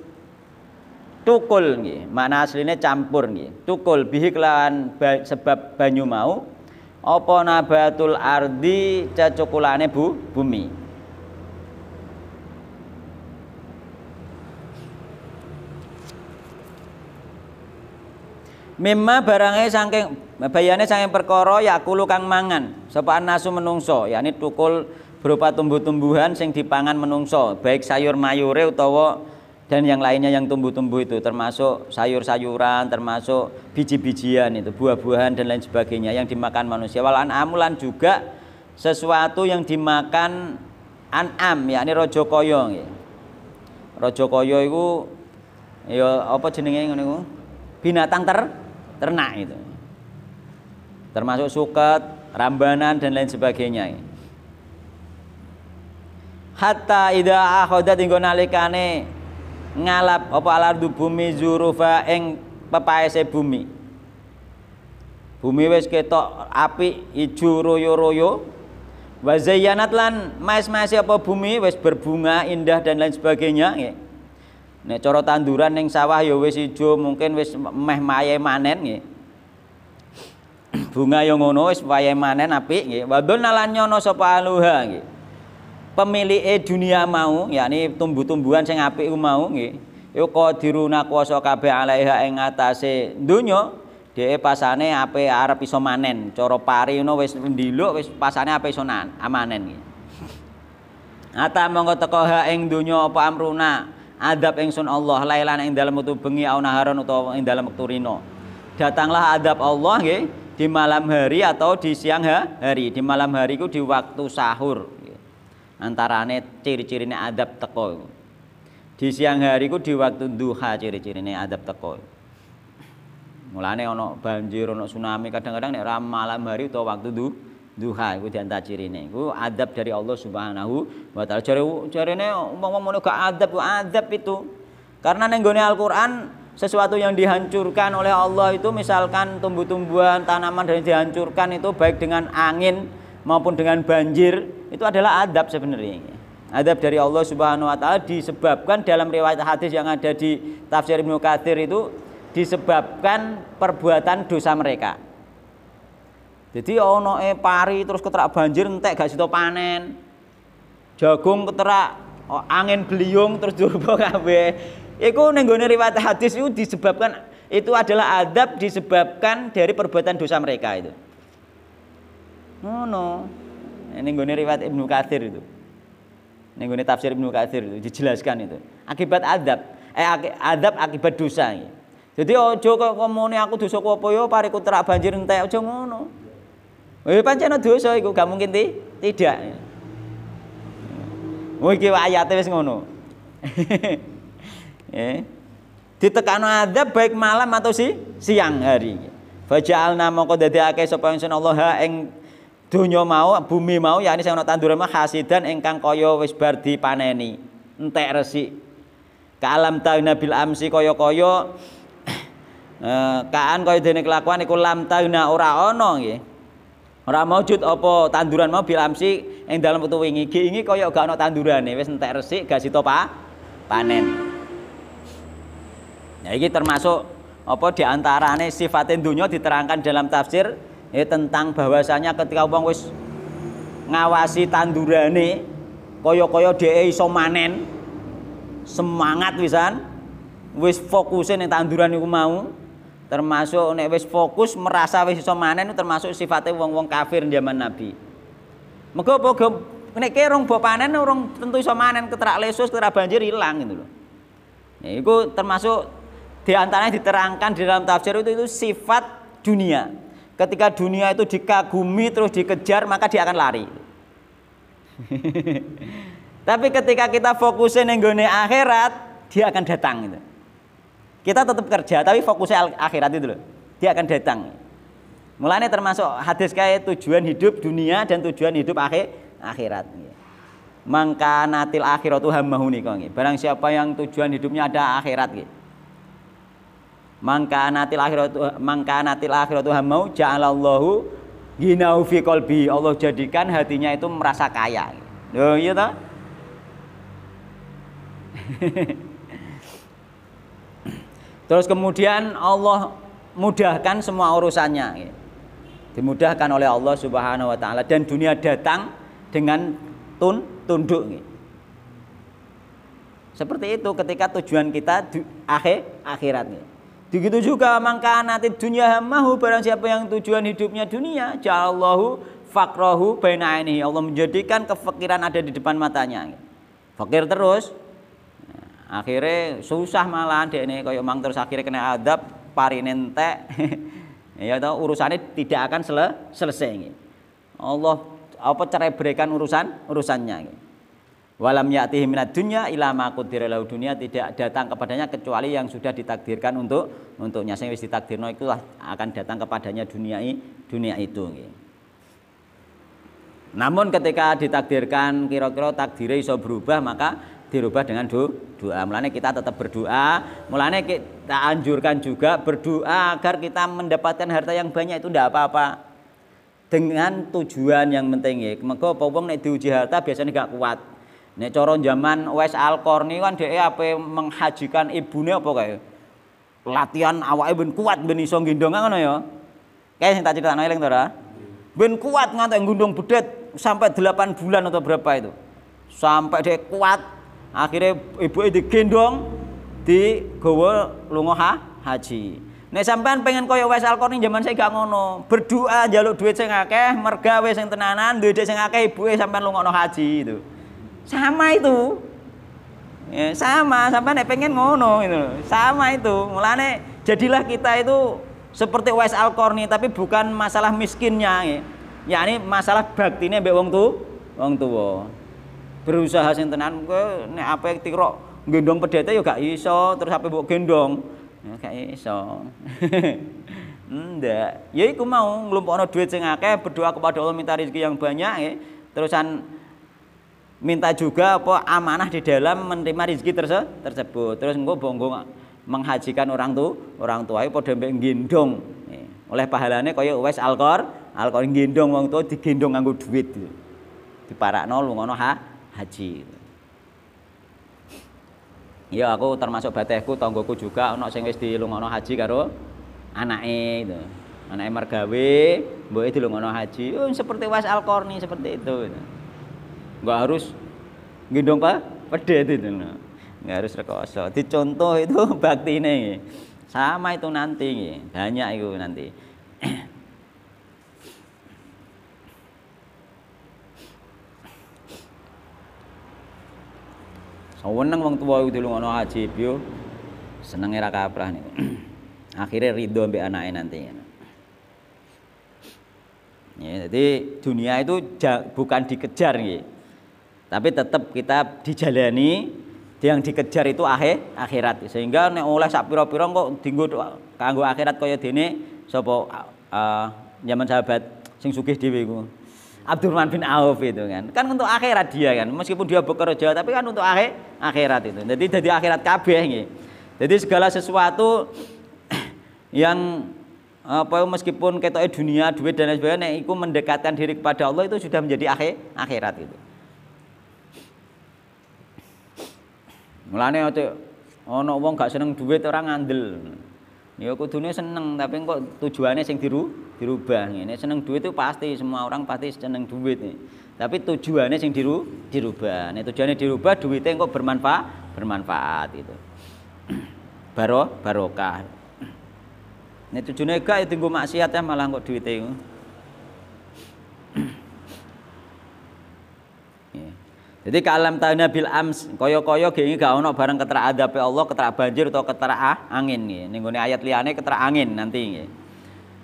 tukul nggih. Makna asline campur nggih. Tukul bihi kelawan sebab banyu mau apa nabatul ardi cacukulane bumi. Mimma barange saking bayane saking perkara yakulu kang mangan sapa nasu menungso, yakni tukul berupa tumbuh-tumbuhan sing dipangan menungso, baik sayur mayure utawa dan yang lainnya yang tumbuh-tumbuh itu, termasuk sayur-sayuran, termasuk biji-bijian itu, buah-buahan dan lain sebagainya yang dimakan manusia. Wal an'amulan juga sesuatu yang dimakan an'am, yakni raja kaya nggih. Raja kaya iku ya apa jenenge ngene iku? Binatang ternak itu. Termasuk suket, rambanan dan lain sebagainya. Hatta idza akhadat inggo nalikane ngalap apa alardu bumi zurufa ing pepaese bumi. Bumi wis ketok apik ijo royo-royo. Wa zayyanat lan mas-mase apa bumi wis berbunga indah dan lain sebagainya nggih. Nek cara tanduran ning sawah ya wis ijo, mungkin wis meh maye manen nggih. Bunga yang ngono wis wayahe manen apik nggih. Wa donalan nyono sapa aluha nggih. Pemilike dunia mau, yakni tumbuh-tumbuhan sing apik ku mau nggih. Iku qadiruna kuwasa kabeh alaiha ing atase donya, dhek pasane ape arep iso manen. Cara pari ngono wis ndiluk wis pasane ape iso amanen nggih. Ata mongko teka ha ing donya apa amruna adab ingsun Allah lailan ing dalem wektu bengi au naharon utawa ing dalem wektu rina. Datanglah adab Allah nggih di malam hari atau di siang hari. Di malam hari ku di waktu sahur. Antarane ciri-cirine adab teko. Di siang hari ku di waktu duha ciri-cirine adab teko. Mulane ana banjir, ana tsunami, kadang-kadang nek malam hari utawa waktu duha iku diantara cirine. Iku adab dari Allah Subhanahu wa taala. Jarene umpama gak adab itu. Karena ning gone Al-Qur'an sesuatu yang dihancurkan oleh Allah itu misalkan tumbuh-tumbuhan, tanaman dan dihancurkan itu baik dengan angin maupun dengan banjir, itu adalah adab sebenarnya. Adab dari Allah Subhanahu wa taala disebabkan dalam riwayat hadis yang ada di tafsir Ibnu Katsir itu disebabkan perbuatan dosa mereka. Jadi ono pari terus keterak banjir entek gak sida panen. Jagung keterak angin beliung terus durba kabeh. Iku ning gone riwayat hadis itu disebabkan, itu adalah adab disebabkan dari perbuatan dosa mereka itu. Ngono. Ning gone riwayat Ibnu Katsir itu. Ning gone tafsir Ibnu Katsir itu dijelaskan itu. Akibat adab. Adab akibat dosa. Jadi aja kok ngomongane aku dosaku apa ya pariku terak banjir entek, aja ngono. Pancen dosa iku gak mungkin tidak. Iki ayate wis ngono. Ditekano adab baik malam atau siang hari. Faja'alna mongko dadekake sapa ingsun Allah ing donya mau, bumi mau, yakni sing ana tanduran mah hasidan ingkang kaya wis bar dipaneni, entek resik. Ka'alam ta'una bil amsi kaya-kaya kaan kaya dene kelakuan iku lam ta'una ora ana nggih. Ora maujud apa tanduran mau bil amsi ing dalem wektu wingi. Iki kaya gak ana tandurane, wis entek resik gak sida panen. Nah ini termasuk apa diantarane sifatin dunya diterangkan dalam tafsir tentang bahwasanya ketika wong wis ngawasi tandurane kaya-kaya dhek iso manen, semangat wisan, wis fokus ning tanduran iku mau, termasuk nek wis fokus merasa wis iso manen termasuk sifatnya wong-wong kafir zaman Nabi. Mergo nek rong mbok panen urung tentu iso manen, keterak lesus, keterak banjir ilang gitu loh. Nah, itu termasuk di antaranya diterangkan di dalam tafsir itu sifat dunia. ketika dunia itu dikagumi terus dikejar, maka dia akan lari. Tapi ketika kita fokusnya nenggone akhirat, dia akan datang gitu. Kita tetap kerja tapi fokusnya akhirat itu loh. Dia akan datang. Mulanya termasuk hadis kayak tujuan hidup dunia dan tujuan hidup akhirat. Mangkanatil akhiratu hammahu nika nggih. Barang siapa yang tujuan hidupnya ada akhirat nggih. Mangkanatil akhiratu hammahu ja'alallahu ghinahu fi qalbi. Allah jadikan hatinya itu merasa kaya. Loh iya toh? Terus kemudian Allah mudahkan semua urusannya, dimudahkan oleh Allah Subhanahu wa taala, dan dunia datang dengan tunduk. Seperti itu ketika tujuan kita akhirat. Begitu juga mangkanatid dunya hammahu, barang siapa yang tujuan hidupnya dunia, ja'allahu faqrahu baina ainihi. Allah menjadikan kefakiran ada di depan matanya. Fakir terus. Akhirnya susah malahan dek ini, kayak mang terus akhirnya kena adab parinen entek. Ya tahu urusannya tidak akan selesai. Allah apa cerai berikan urusannya. Walam ya'tihi minad dunya ila ma qudira lahu, dunia tidak datang kepadanya kecuali yang sudah ditakdirkan untuknya. Sing wis ditakdirno itulah akan datang kepadanya dunia itu. Namun ketika ditakdirkan kira-kira takdirnya iso berubah, maka dirubah dengan doa. Mulanya kita tetap berdoa. Mulanya kita anjurkan juga berdoa agar kita mendapatkan harta yang banyak, itu tidak apa-apa. Dengan tujuan yang penting ya. Mergo apa wong nek diuji harta biasanya gak kuat. Nek cara zaman Uwais Al-Qarni kan dhek ape menghajikan ibune apa kae. Latihan awake ben kuat ben iso gendong ngono ya. Kae sing tak critakno eling to ora? Ben kuat ngantek ngundung bedet sampai 8 bulan atau berapa itu. Sampai dhek kuat. Akhirnya ibuke digendong digawa lunga haji. Nek sampean pengen kaya Uwais Al-Qarni zaman saya gak ngono. Berdoa njaluk duit sing akeh, mergawe sing tenanan, duit sing akeh ibuke sampean lunga haji itu. Sama itu. Ya, sama sampean nek pengen ngono itu. Sama itu. Mulane jadilah kita itu seperti Uwais Al-Qarni, tapi bukan masalah miskinnya ya. Yakni masalah baktine mbek wong tuwa. Berusaha sing tenan kowe nek ape tira gendong pedete ya gak iso, terus ape mbok gendong ya gak iso. Ndak, ya iku mau nglumpukno duit sing akeh, berdoa kepada Allah minta rezeki yang banyak ya. Terusan minta juga apa amanah di dalam menerima rezeki tersebut. Terus engko bonggo menghajikan orang tua padha mbek gendong. Oleh pahalane kaya Uwais Al-Qarni gendong wong tua digendong nganggo duit. Diparakno lungono haji. Ya aku termasuk batehku, tanggoku juga ana sing wis dilungono haji karo anake gitu. Anake mergawe, mboke dilungono haji. Oh, seperti Uwais Al-Qarni seperti itu. Enggak harus gendong pedet itu. Enggak harus rekoso. Dicontoh itu baktine. Sama itu nanti, banyak itu nanti. Seneng wong tuwa iku dilungono haji yo. Senenge ra kaprah niku. Akhirnya ridho mbek anake nanti. Ya, jadi dunia itu bukan dikejar nggih. Tapi tetap kita dijalani, yang dikejar itu akhirat. Sehingga nek oleh sak pira-pira kok dienggo kanggo akhirat kaya dene sapa zaman sahabat sing sugih dhewe iku. Abdurrahman bin Auf itu kan untuk akhirat dia kan, meskipun dia bekerja tapi kan untuk akhirat itu. Jadi dari akhirat kabeh nggih. Jadi segala sesuatu yang apa meskipun ketoke dunia, duit dan lain sebagainya itu mendekatkan diri kepada Allah itu sudah menjadi akhirat itu. Mulane ana wong gak seneng duit orang ngandel. Ya kudune seneng tapi kok tujuannya sing dirubah ngene. Seneng duit itu pasti semua orang pasti seneng duit nih. Tapi tujuannya sing dirubah. Nek tujuannya dirubah duitnya kok bermanfaat itu. Barokah. Nek tujuane gak ya tinggo maksiat ya malah kok duitnya iku. Jadi kalam ta'na bil ams kaya-kaya gini gak ono barang keterak adabe Allah, keterak banjir atau keterak angin nggih. Ning gone ayat liyane keterak angin nanti nggih.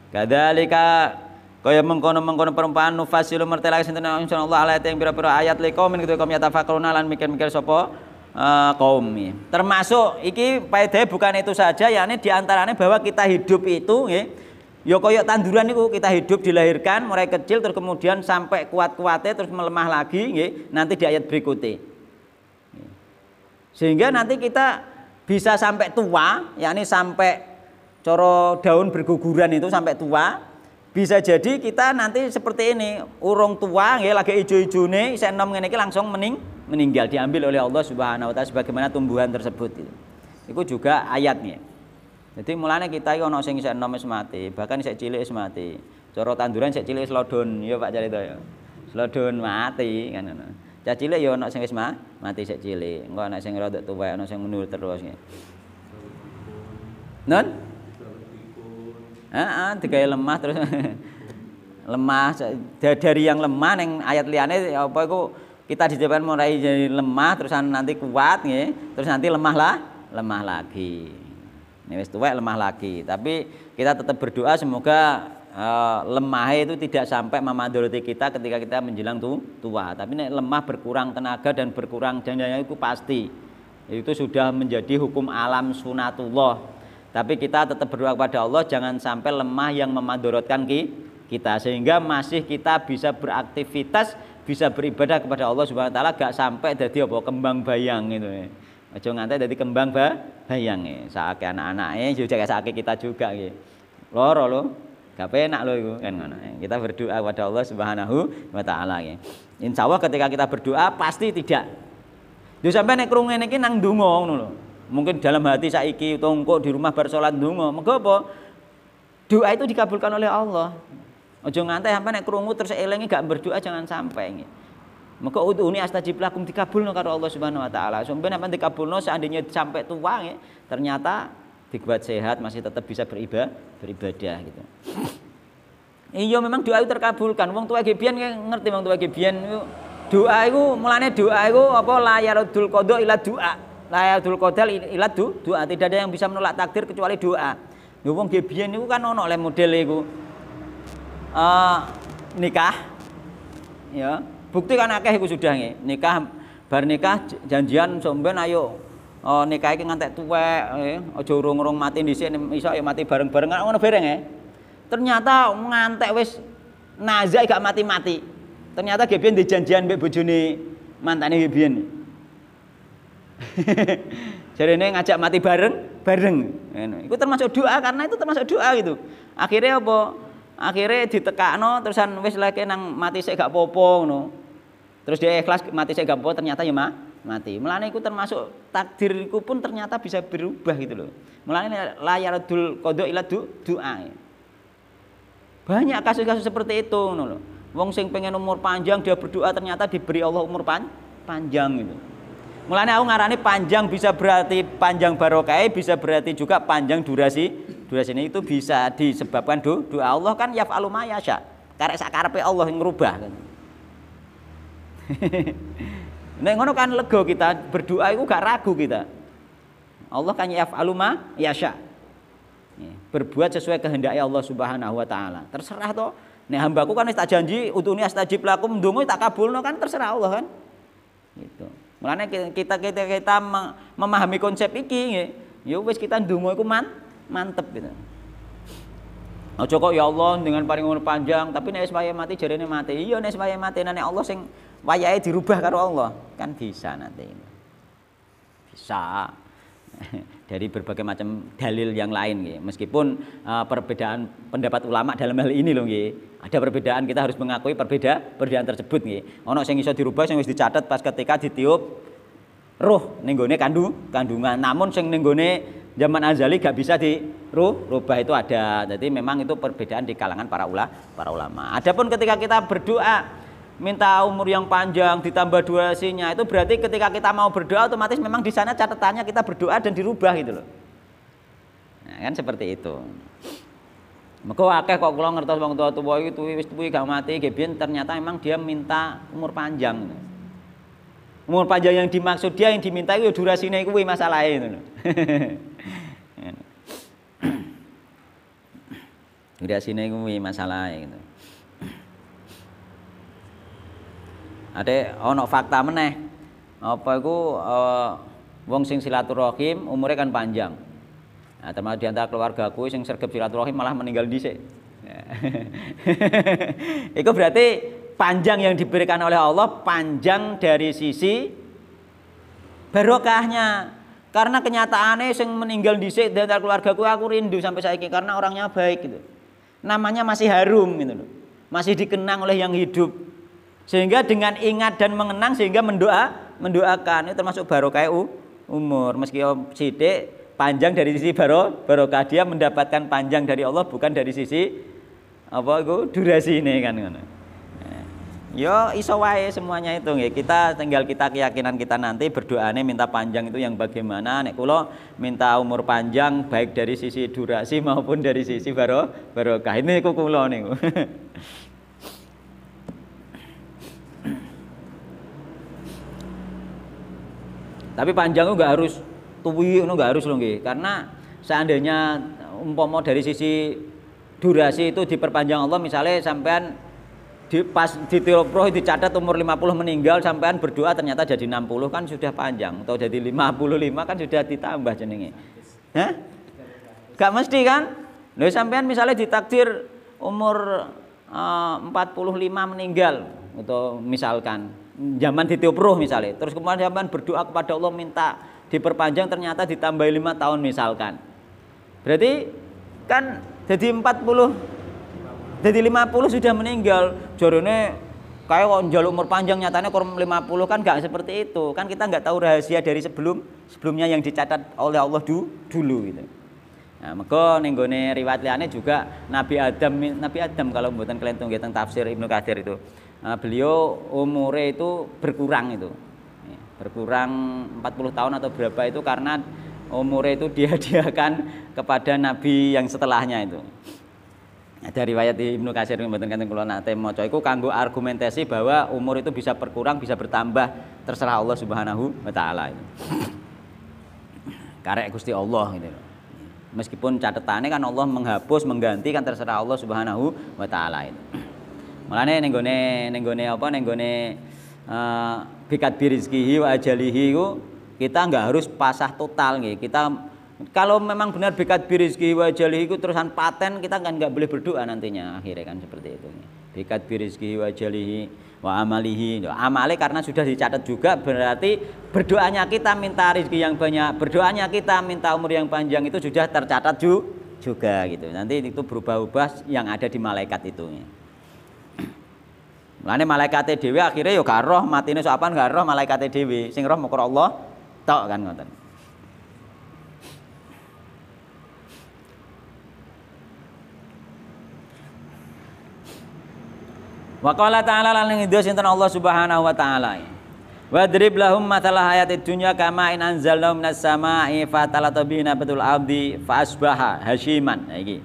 Kadzalika kaya mengkono-mengkono perumpamaan nufasilu mertelake sinten insyaallah ayat yang pira-pira ayat liqaumin gitu kaum yatafakkaruna lan mikir-mikir sapa kaum. Termasuk iki paedahe bukan itu saja, yakni diantaranya bahwa kita hidup itu nggih ya kaya tanduran niku, kita hidup dilahirkan mulai kecil terus kemudian sampai kuat-kuatnya terus melemah lagi nggih nanti di ayat berikutnya. Sehingga nanti kita bisa sampai tua, yakni sampai coro daun berguguran itu sampai tua. Bisa jadi kita nanti seperti ini, urung tua nggih lagi ijo-ijone isih enom ngene iki langsung meninggal diambil oleh Allah Subhanahu wa taala sebagaimana tumbuhan tersebut itu. Iku juga ayatnya. Jadi mulane kita iki ana sing isih enom wis mati, bahkan isih cilik wis mati. Cara tanduran isih cilik wis lodon, ya Pak Carito ya. Lodon mati kan ngono. Cah cilik ya ana sing wis mati isih cilik. Engko ana sing rada tuwek, ana sing menur terus nggih. Non? Digawe lemah terus lemah dari yang lemah neng ayat liyane apa iku kita diciptakan mulai jadi lemah terus nanti kuat nggih terus nanti lemah lagi nek wis tuwek lemah lagi tapi kita tetap berdoa semoga lemah itu tidak sampai memadolati kita ketika kita menjelang tua tapi nek lemah berkurang tenaga dan berkurang janjanya itu pasti itu sudah menjadi hukum alam sunatullah. Tapi kita tetap berdoa kepada Allah jangan sampai lemah yang memadorotkan kita sehingga masih kita bisa beraktivitas, bisa beribadah kepada Allah Subhanahu wa taala gak sampai dadi apa kembang bayang gitu. Aja nganti dadi kembang bayang saake anak-anake juga saake kita juga nggih. Loro lho. Gak penak lho iku kan ngono. Kita berdoa kepada Allah Subhanahu wa taala nggih. Insyaallah ketika kita berdoa pasti tidak. Yo sampai nek krungu ngene iki nang ndonga ngono lho. Mungkin dalam hati saiki utawa engko di rumah bar salat ndonga. Mergo apa? Doa itu dikabulkan oleh Allah. Aja nganti sampai nek krungu terus elingi gak berdoa jangan sampai nggih. Mergo udhuni astajib lakum dikabulno karo Allah Subhanahu wa taala. Sampai nek dikabulno seandainya sampai tua nggih, ternyata dibuat sehat masih tetap bisa beribadah gitu. Iya memang doa itu terkabulkan. Wong tuwa gebian ngerti wong tuwa gebian doa iku mulane doa iku apa layarudul qada ila doa. Layadul qadar ila doa, tidak ada yang bisa menolak takdir kecuali doa. Lho wong gebiyen niku kan ono le model iku. Nikah. Ya, bukti kan akeh iku sudah nggih. Nikah bar nikah janjian somben ayo nikah iki ngantek tuwek, aja urung-urung mati dhisik iso ya mati bareng-bareng ngono bareng ya. Ternyata ngantek wis nazak gak mati-mati. Ternyata gebiyen dijanjian mbek bojone mantane gebiyen. Jarene ngajak mati bareng. Itu termasuk doa karena itu termasuk doa gitu. Akhirnya apa? Akhirnya ditekakno terusan wis lek nang mati sik gak apa-apa ngono. Terus dia ikhlas mati sik gak apa ternyata ya mati. Mulane iku termasuk takdir iku pun ternyata bisa berubah gitu loh. Mulane layardul qada ila doa. Banyak kasus-kasus seperti itu ngono lho. Wong sing pengen umur panjang dia berdoa ternyata diberi Allah umur panjang gitu. Mulane aku ngarani panjang bisa berarti panjang barokah, bisa berarti juga panjang durasi. Durasinya itu bisa disebabkan doa Allah kan yaf'alu ma yasha. Karek sakarepe Allah ngrubah kan. Nek ngono kan lega kita berdoa itu gak ragu kita. Allah kan yaf'alu ma yasha. Berbuat sesuai kehendak Allah Subhanahu wa taala. Terserah toh. Nek hambaku kan wis tak janji udhuni astajib lakum ndonga tak kabulno kan terserah Allah kan. Gitu. Mulane kita memahami konsep iki nggih. Ya wis kita ndonga iku mantep gitu. Aja kok ya Allah dengan paring umur panjang tapi nek wis wayahe mati jarene mati. Iya nek wis wayahe mati nek Allah sing wayahe dirubah karo Allah kan bisa nanti. Bisa. Dari berbagai macam dalil yang lain nggih. Meskipun perbedaan pendapat ulama dalam hal ini lho nggih. Ada perbedaan kita harus mengakui perbedaan tersebut nggih. Ono sing iso dirubah sing wis dicatet pas ketika ditiup ruh ning gone kandungan. Namun sing ning gone zaman azali gak bisa dirubah itu ada. Jadi memang itu perbedaan di kalangan para ulama. Adapun ketika kita berdoa minta umur yang panjang ditambah durasinya itu berarti ketika kita mau berdoa otomatis memang di sana catatannya kita berdoa dan dirubah gitu loh. Nah, kan seperti itu. Maka akeh kok kula ngertos wong tua-tua itu wis tuwi gak mati gebiyen ternyata memang dia minta umur panjang. Umur panjang yang dimaksud dia yang diminta itu durasinya kuwi masalahe itu. Durasine kuwi masalah gitu. Ade ana fakta meneh. Apa iku wong sing silaturahim umure kan panjang. Nah, termasuk di antara keluargaku sing sregep silaturahim malah meninggal dhisik. Itu berarti panjang yang diberikan oleh Allah panjang dari sisi barokahnya. Karena kenyataannya sing meninggal dhisik di antara keluargaku aku rindu sampai saiki karena orangnya baik gitu. Namanya masih harum gitu loh. Masih dikenang oleh yang hidup. Sehingga dengan ingat dan mengenang sehingga mendoakan itu termasuk barokah umur. Meski sithik panjang dari sisi barokah dia mendapatkan panjang dari Allah bukan dari sisi apa itu durasi ini kan ngono. Yo iso wae semuanya itu nggih. Kita tinggal keyakinan kita nanti berdoane minta panjang itu yang bagaimana. Nek kula minta umur panjang baik dari sisi durasi maupun dari sisi barokah. Ini kula niku. Tapi panjang itu nggak harus tuwi, nggak harus loh nggih. Karena seandainya umpama dari sisi durasi itu diperpanjang Allah, misalnya sampean pas di tiroproh dicatat umur 50 meninggal, sampean berdoa ternyata jadi 60 kan sudah panjang, atau jadi 55 kan sudah ditambah jenenge. Hah? Gak mesti kan? Loh sampean misalnya ditakdir umur 45 meninggal atau misalkan zaman ditiup misalnya, terus kemudian sampean berdoa kepada Allah minta diperpanjang ternyata ditambah 5 tahun misalkan. Berarti kan jadi 40 jadi 50 sudah meninggal. Jarene kayak kok njaluk umur panjang nyatanya kurang 50 kan enggak seperti itu. Kan kita enggak tahu rahasia dari sebelumnya yang dicatat oleh Allah dulu gitu. Nah, maka ning gone riwayat liyane juga Nabi Adam kalau mboten kelentung nggih teng tafsir Ibnu Katsir itu. Beliau umure itu berkurang itu. Berkurang 40 tahun atau berapa itu karena umure itu dihadiahkan kepada nabi yang setelahnya itu. Ada riwayat di Ibnu Katsir mboten kanten kula nate maca iku kanggo argumentasi bahwa umur itu bisa berkurang, bisa bertambah, terserah Allah Subhanahu wa taala itu. Karek Gusti Allah gitu. Meskipun catatannya kan Allah menghapus, mengganti kan terserah Allah Subhanahu wa taala itu. Mulane ning gone bikat birizkihi wa ajalihi ku kita enggak harus pasah total nggih. Kita kalau memang benar bikat birizkihi wa ajalihi ku terusan paten kita kan enggak boleh berdoa nantinya akhirnya kan seperti itu. Bikat birizkihi wa ajalihi wa amalihi. Amale karena sudah dicatat juga berarti berdoanya kita minta rezeki yang banyak, berdoanya kita minta umur yang panjang itu sudah tercatat juga gitu. Nanti itu berubah-ubah yang ada di malaikat itu. Mulane malaikate dhewe akhire ya gak roh matine sok apaan gak roh malaikate dhewe. Sing roh mung Allah tok kan ngoten. Wa qala ta'ala lan ngidho sinten Allah Subhanahu wa taala. Wadrib lahum mathalah hayatid dunya kama in anzalna minas samaa'i fatalata bihi nabatul ardi fa asbaha hasyiman. Nah iki.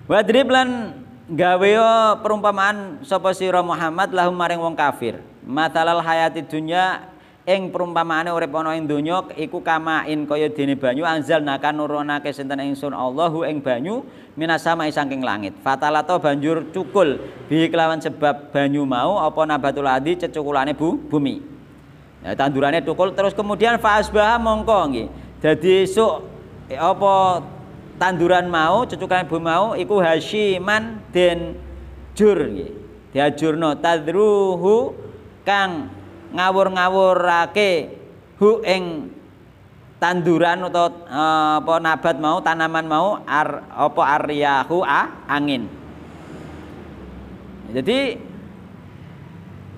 Wadrib lan gawe perumpamaan sapa sira Muhammad lahum maring wong kafir. Mathalal hayatid dunya ing perumpamaane urip ana ing donya iku kama in kaya dene banyu anzalna kan nurunake sinten ingsun Allahu ing banyu minas samaa'i saking langit. Fatalata banjur cukul bi kelawan sebab banyu mau apa nabatul ardi cecukulane bumi. Ya, tandurane tukul terus kemudian faasbaha mongko nggih. Dadi esuk apa tanduran mau cecukan bumi mau iku hasyiman den jur nggih. Diajurno tadruhu kang ngawur-ngawurake hu ing tanduran atau apa nabat mau tanaman mau apa aryahu angin. Jadi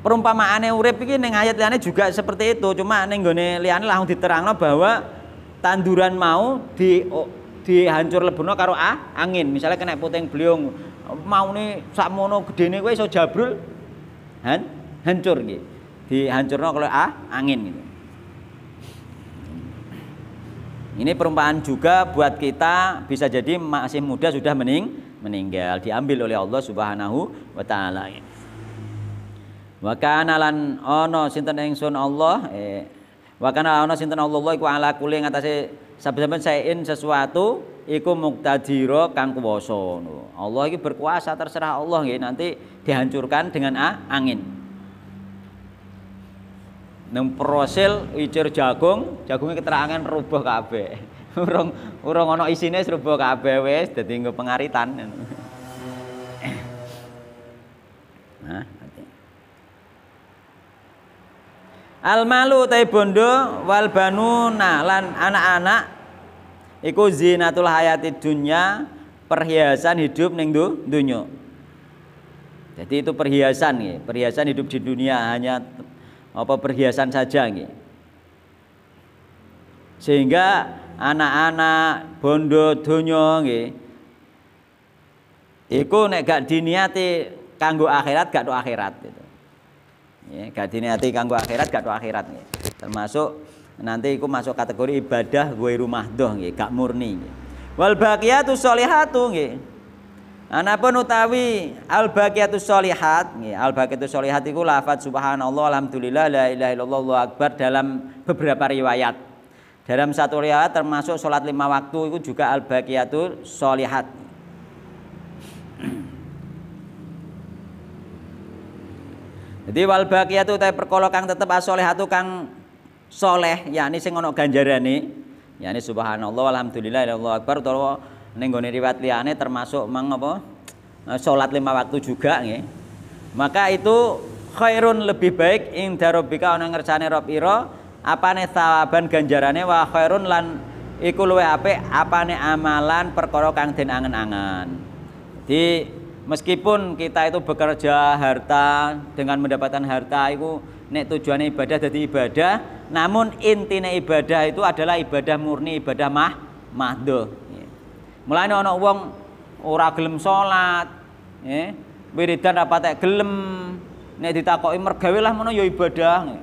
perumpamaane urip iki ning ayat liyane juga seperti itu, cuma ning gone liyane langsung diterangno bahwa tanduran mau dihancur lebono karo angin. Misalnya kena puting beliung, maune sakmono gedene kowe iso jabrul hancur nggih. Dihancurno kalau angin gitu. Ini perumpamaan juga buat kita bisa jadi masih muda sudah meninggal diambil oleh Allah Subhanahu wa taala. Wa kana lan ana sinten ingsun Allah wa kana ana sinten Allah iku ala kulli ngatasé saben-saben saein sesuatu iku muqtadira kang kuwasa. Allah iki berkuasa, terserah Allah nggih nanti dihancurkan dengan angin. Nang prosil icir jagungnya keterangan rubuh kabeh. urung ana isine rubuh kabeh wis dadi nggo pengaritan. Nah, al-malu ta bondo wal banuna lan anak-anak iku zinatul hayati dunya, perhiasan hidup ning dunya. Jadi itu perhiasan nggih, perhiasan hidup di dunia hanya apa perhiasan saja nggih. Sehingga anak-anak bondo donya nggih iku nek gak diniati kanggo akhirat gak tok akhirat gitu. Ya, gak diniati kanggo akhirat gak tok akhirat nggih. Termasuk nanti iku masuk kategori ibadah ghairu mahdhah nggih, gak murni nggih. Wal baqiyatus sholihatu nggih. Anapun utawi al baqiyatus sholihat nggih, al baqiyatus sholihat iku lafaz subhanallah alhamdulillah la ilaha illallah Allahu akbar dalam beberapa riwayat. Dalam satu riwayat termasuk salat 5 waktu itu juga al baqiyatus sholihat. Jadi wal baqiyatu ta perkara kang tetep as-sholihatu kang soleh, yakni sing ana ganjarane, yakni subhanallah alhamdulillah Allahu akbar utawa ning gone riwayat liyane termasuk mang apa salat 5 waktu juga nggih. Maka itu khairun lebih baik ing darobika ana ngersane Rabb ira apane thawaban ganjarane wa khairun lan iku luwih apik apane amalan perkara kang den angen-angen. Jadi meskipun kita itu bekerja harta dengan mendapatkan harta itu nek tujuannya ibadah jadi ibadah, namun intinya ibadah itu adalah ibadah murni, ibadah mahdhah. Mulane ana wong ora gelem salat, wiridan ra patek gelem, nek ditakoki mergawe lah mono ya ibadah.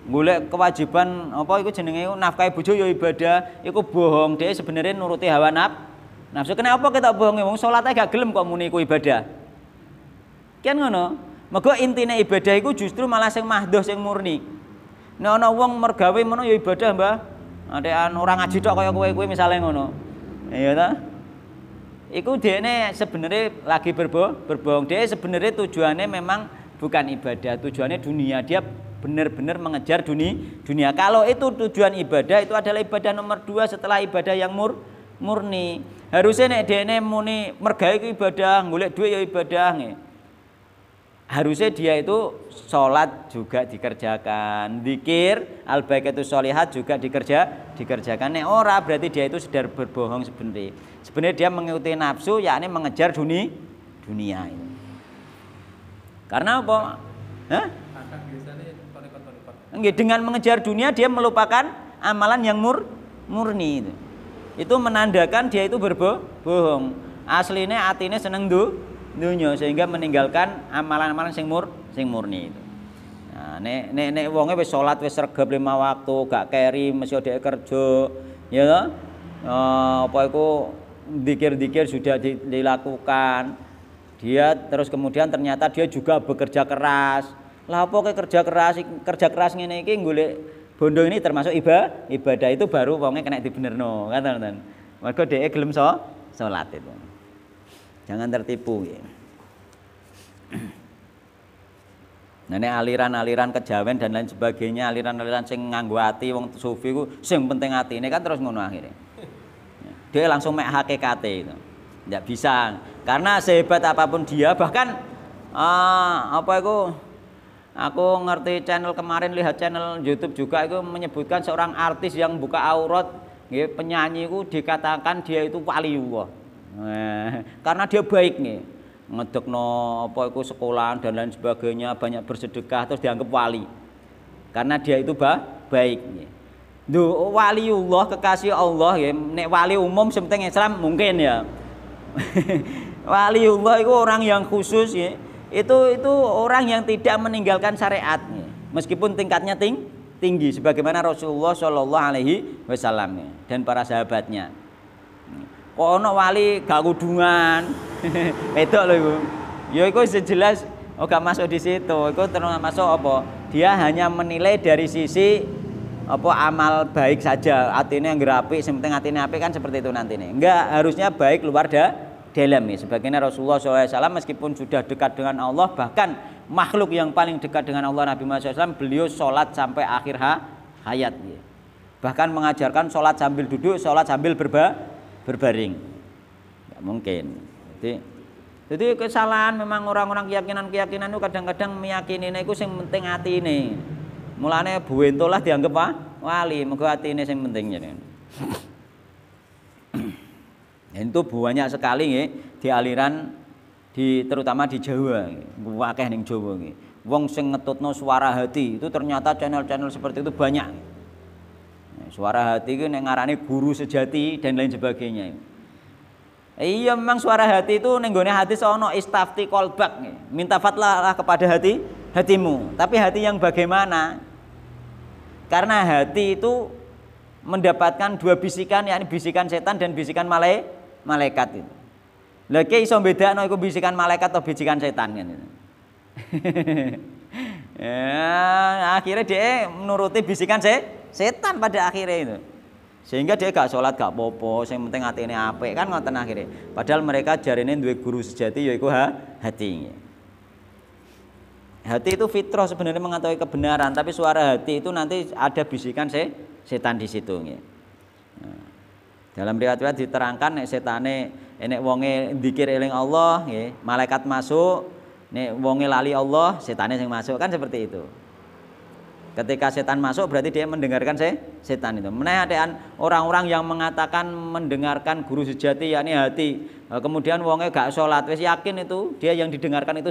Golek kewajiban apa iku jenenge nafkahi bojo ya ibadah, iku bohong, dhek sebenarnya nuruti hawa nafsu. Kenapa kita bohongi wong salate gak gelem kok muni iku ibadah? Kan ngono. Mergo intine ibadah iku justru malah sing mahdhah sing murni. Nek ana wong mergawe mono ya ibadah, Mbah. Adekan ora ngaji tok kaya kowe misale ngono. Iya ta? Iku dekne sebenarnya lagi berbohong. Dia sebenarnya tujuannya memang bukan ibadah, tujuannya dunia. Dia benar-benar mengejar dunia. Kalau itu tujuan ibadah, itu adalah ibadah nomor 2 setelah ibadah yang murni. Harusnya nek dekne muni mergawe iku ibadah, golek duit ya ibadah nggih. Harusnya dia itu sholat juga dikerjakan, zikir al-baqiyatus sholihat juga dikerjakan. Nek ora berarti dia itu sedang berbohong sebenarnya. Sebenarnya dia mengikuti nafsu, yakni mengejar dunia ini. Karena apa? Hah? Dengan mengejar dunia dia melupakan amalan yang murni itu. Itu menandakan dia itu berbohong. Aslinya atine seneng dunya sehingga meninggalkan amalan-amalan sing murni itu. Nah, nek wonge wis salat wis sregep 5 waktu, gak keri mesti dhek kerja, ya toh? Apa iku zikir-zikir sudah dilakukan. Dia terus kemudian ternyata dia juga bekerja keras. Lah apa kerja keras ngene iki golek bondo ini termasuk ibadah itu baru wonge kena dibenerno, kan teman-teman. Mergo dhek gelem salat itu. Jangan tertipu ya. Nah, ini aliran-aliran kejawen dan lain sebagainya, aliran-aliran sing nganggo ati wong sufi ku sing penting atine kan terus ngono akhirnya. Dia langsung mek hakikate itu. Enggak bisa. Karena sehebat apapun dia bahkan apa itu aku ngerti channel kemarin lihat channel YouTube juga itu menyebutkan seorang artis yang buka aurat, nggih, penyanyi itu dikatakan dia itu waliullah. Karena dia baik nih, ngedekno apa itu sekolahan dan lain sebagainya, banyak bersedekah terus dianggap wali. Karena dia itu baik nih. Waliullah kekasih Allah ya, nek wali umum sepenting Islam mungkin ya. Waliullah itu orang yang khusus ya. Itu orang yang tidak meninggalkan syariat ya. Meskipun tingkatnya tinggi sebagaimana Rasulullah Shallallahu Alaihi Wasallam ya, dan para sahabatnya. Kok ono wali gak kudungan. Wedok lho iku. Ya iku jelas gak masuk di situ. Iku termasuk apa? Dia hanya menilai dari sisi apa amal baik saja, atine anggere apik, sing penting atine apik kan seperti itu nanti nih. Enggak, harusnya baik luar dalam nih. Sebagaimana Rasulullah SAW meskipun sudah dekat dengan Allah, bahkan makhluk yang paling dekat dengan Allah Nabi Muhammad SAW, beliau sholat sampai akhir hayat ya. Bahkan mengajarkan sholat sambil duduk, sholat sambil berbaring. Nggak mungkin. Jadi kesalahan memang orang-orang keyakinan itu kadang-kadang meyakini itu yang penting hati ini. Mulane buentolah dianggap wali, mergo hati ini yang penting jadi. Itu banyak sekali ya, di aliran terutama di Jawa, akeh ning Jawa nggih. Wong sing ngetutno suara hati itu ternyata channel-channel seperti itu banyak. Suara hati itu yang ngarani guru sejati dan lain sebagainya. Iya memang suara hati itu nenggone hati sono istafti kolbak, minta fatlah kepada hatimu. Tapi hati yang bagaimana? Karena hati itu mendapatkan dua bisikan, yakni bisikan setan dan bisikan malaikat itu. Lagi iso bedakno iku bisikan malaikat atau bisikan setan kan itu. Ya, akhirnya dia menuruti bisikan setan pada akhirnya itu. Sehingga dia gak sholat gak popo, yang penting atine apik kan ngoten akhirnya. Padahal mereka jarine duwe guru sejati yaiku hati. Hati itu fitrah sebenarnya mengetahui kebenaran, tapi suara hati itu nanti ada bisikan setan di situ nggih. Nah, dalam riwayat-riwayat diterangkan nek setane nek wonge dzikir eling Allah nggih, malaikat masuk, nek wonge lali Allah, setane sing masuk kan seperti itu. Ketika setan masuk berarti dia mendengarkan setan itu. Menahan orang-orang yang mengatakan mendengarkan guru sejati yakni hati. Kemudian wongnya gak sholat, wis yakin itu dia yang didengarkan itu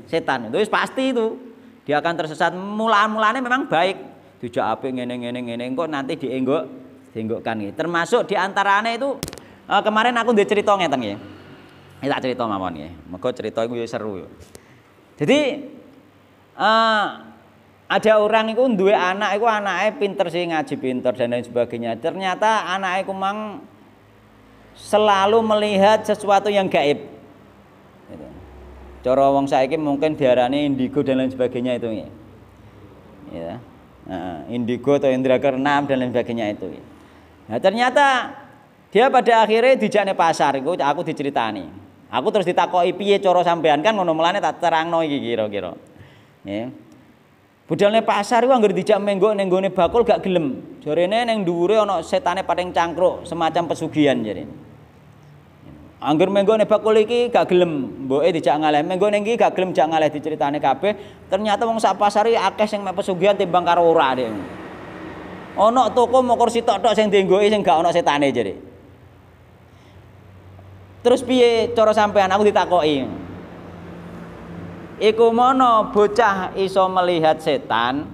setan. Itu pasti itu. Dia akan tersesat. Mula-mulanya memang baik. Dijak apik ngene kok nanti dienggokkan gitu. Termasuk diantaranya itu kemarin aku ndek cerita ngeten nggih. Tak cerita mawon nggih. Mergo cerita iku yo seru yo. Jadi ada orang itu duwe anak, itu anaknya pinter sih, ngaji pinter dan lain sebagainya. Ternyata anak itu memang selalu melihat sesuatu yang gaib. Cara wong saiki mungkin diarani indigo dan lain sebagainya itu ya. Nah, indigo atau indra keenam dan lain sebagainya itu. Nah, ternyata dia pada akhirnya dijakne pasar iku aku diceritani. Aku terus ditakoki piye cara sampean kan ngono melane tak terangno iki kira-kira. Ya. Budalne pasar iku anggere dijak menggok ning nggone bakul gak gelem. Jarene ning dhuwure ana setane pating cangkruk semacam pesugihan jarene. Angger menggok ning bakul iki gak gelem, mboke dijak ngalih. Menggok ning iki gak gelem jak ngalih diceritane kabeh. Ternyata wong sak pasar iki akeh sing mek pesugihan timbang karo ora dhek. Ana toko mok kursi tok-tok sing dienggoki sing gak ana setane jare. Terus piye cara sampean aku ditakoki. Iku mono bocah iso melihat setan,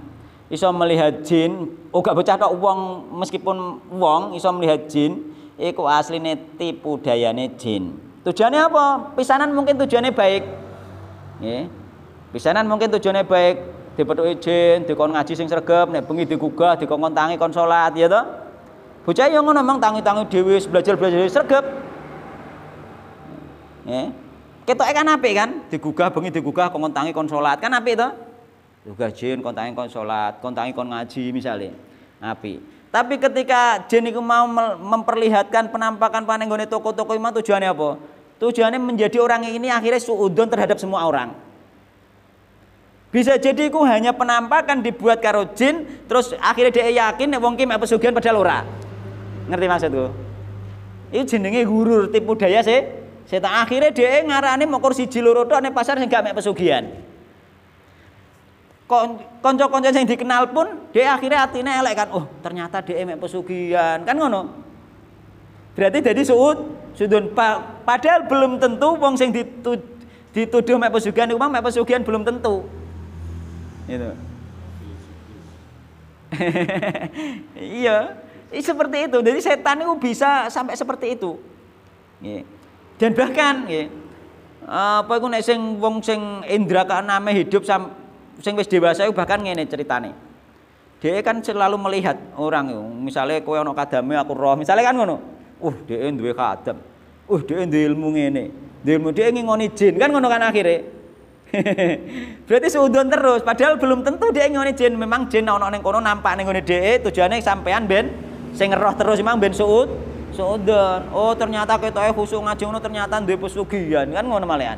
iso melihat jin, gak bocah tok wong meskipun wong iso melihat jin, iku asline tipu dayane jin. Tujuannya apa? Pisanan mungkin tujuannya baik. Nggih. Pisanan mungkin tujuannya baik, dipethuki jin, dikon ngaji sing sregep, nek bengi digugah, dikon tangi kon salat ya to. Bocah yo ngono memang tangi-tangi dhewe belajar-belajar sregep. Nggih. Ketoke kan apik kan, digugah bengi digugah kon tangi kon salat kan apik to? Digugah jin kon tangi kon salat, kon tangi kon ngaji misale. Apik. Tapi ketika jin iku mau memperlihatkan penampakan panenggone toko-toko itu tujuannya apa? Tujuannya menjadi orang ini akhirnya suudzon terhadap semua orang. Bisa jadi iku hanya penampakan dibuat karo jin, terus akhirnya dia yakin nek wong ki mek pesugihan padahal ora. Ngerti maksudku? Itu jenenge gurur tipu daya setan. Akhirnya dia ngarani mau kursi loro tok ning pasar sing gak mek pesugihan. Kanca-kanca sing dikenal pun dia akhirnya atine elek kan. Oh, ternyata dia mek pesugihan. Kan ngono. Berarti jadi sudun padahal belum tentu wong sing dituduh mek pesugihan iku mek pesugihan belum tentu. Gitu. Iya, seperti itu. Jadi setan itu bisa sampai seperti itu. Nggih. Dan bahkan nggih apa iku nek sing wong sing indra keename hidup sing wis dewasa iku bahkan ngene ceritane. Dia kan selalu melihat orang itu. Misalnya kowe ana kadame aku roh, misalnya kan ngono. Dhek duwe kadam. Dhek duwe ilmu ngene. Duwe ilmu dhek ngingoni jin kan ngono kan akhire. Berarti suudon terus, padahal belum tentu dia ngene jin. Memang jin ana ning kono nampak ning ngene dhek, tujuane sampean ben sing ngeroh terus memang ben suudon. Oh, ternyata ketoke khusuk ngaji ngono ternyata duwe pesugihan, kan ngono malehan.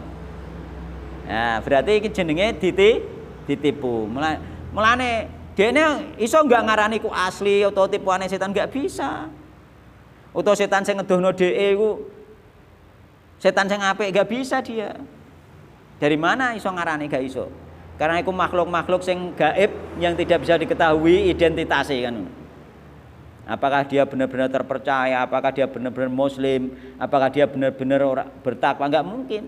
Nah, berarti iki jenenge ditipu. Mulane dene iso enggak ngarani ku asli atau tipuane setan, enggak bisa. Utawa setan sing ngedohno dhek iku setan sing apik, enggak bisa dia. Dari mana iso ngarani, gak iso. Karena itu makhluk-makhluk sing gaib yang tidak bisa diketahui identitasnya kan. Apakah dia benar-benar terpercaya, apakah dia benar-benar muslim, apakah dia benar-benar bertakwa, enggak mungkin.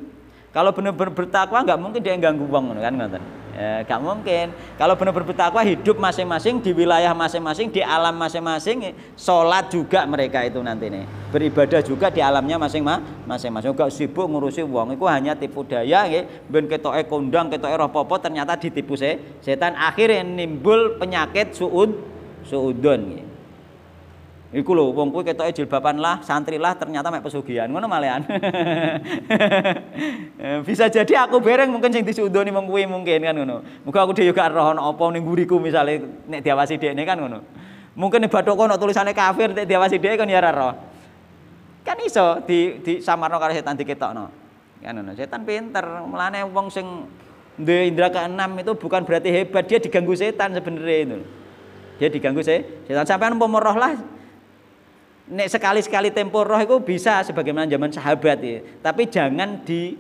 Kalau benar-benar bertakwa enggak mungkin dia ganggu wong kan ngoten. Ya, enggak mungkin. Kalau benar-benar bertakwa hidup masing-masing di wilayah masing-masing, di alam masing-masing, salat juga mereka itu nanti nih. Beribadah juga di alamnya masing-masing. Enggak sibuk ngurusi wong, itu hanya tipu daya nggih. Ben ketoke kondang, ketoke roh popo ternyata ditipu setan, akhirnya nimbul penyakit suudon nggih. Iku lho wong kuwi ketoke jilbaban lah, santri lah ternyata mek pesugihan ngono malehan. Bisa jadi aku bereng mungkin sing disudoni wong kuwi mungkin kan ngono. Muga aku dhewe gak roh ana apa ning nguriku misale nek diawasi dekne kan ngono. Mungkin ning bathokku ana tulisane kafir nek diawasi dhek kan ya ora roh. Kan iso di samarno karo setan diketokno. Kan ngono. Setan pinter. Mulane wong sing duwe indra keenam itu bukan berarti hebat, dia diganggu setan sebenarnya itu. Dia diganggu setan. Sampean umpama roh lah nek sekali-sekali tempo roh itu bisa sebagaimana zaman sahabat ya. Tapi jangan di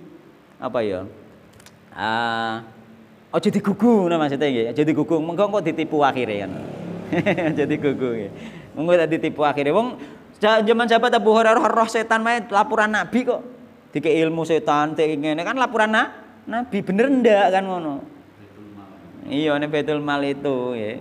apa ya? Aja digugu nah maksudnya nggih. Aja digugu, mengko kok ditipu akhirnya kan. Aja digugu nggih. Mengko tak ditipu akhirnya. Wong zaman sahabat Abu Hurairah roh setan wae laporan Nabi kok. Dike ilmu setan, tek ngene kan laporan Nabi bener ndak kan ngono. Iya nek Baitul Mal itu ya.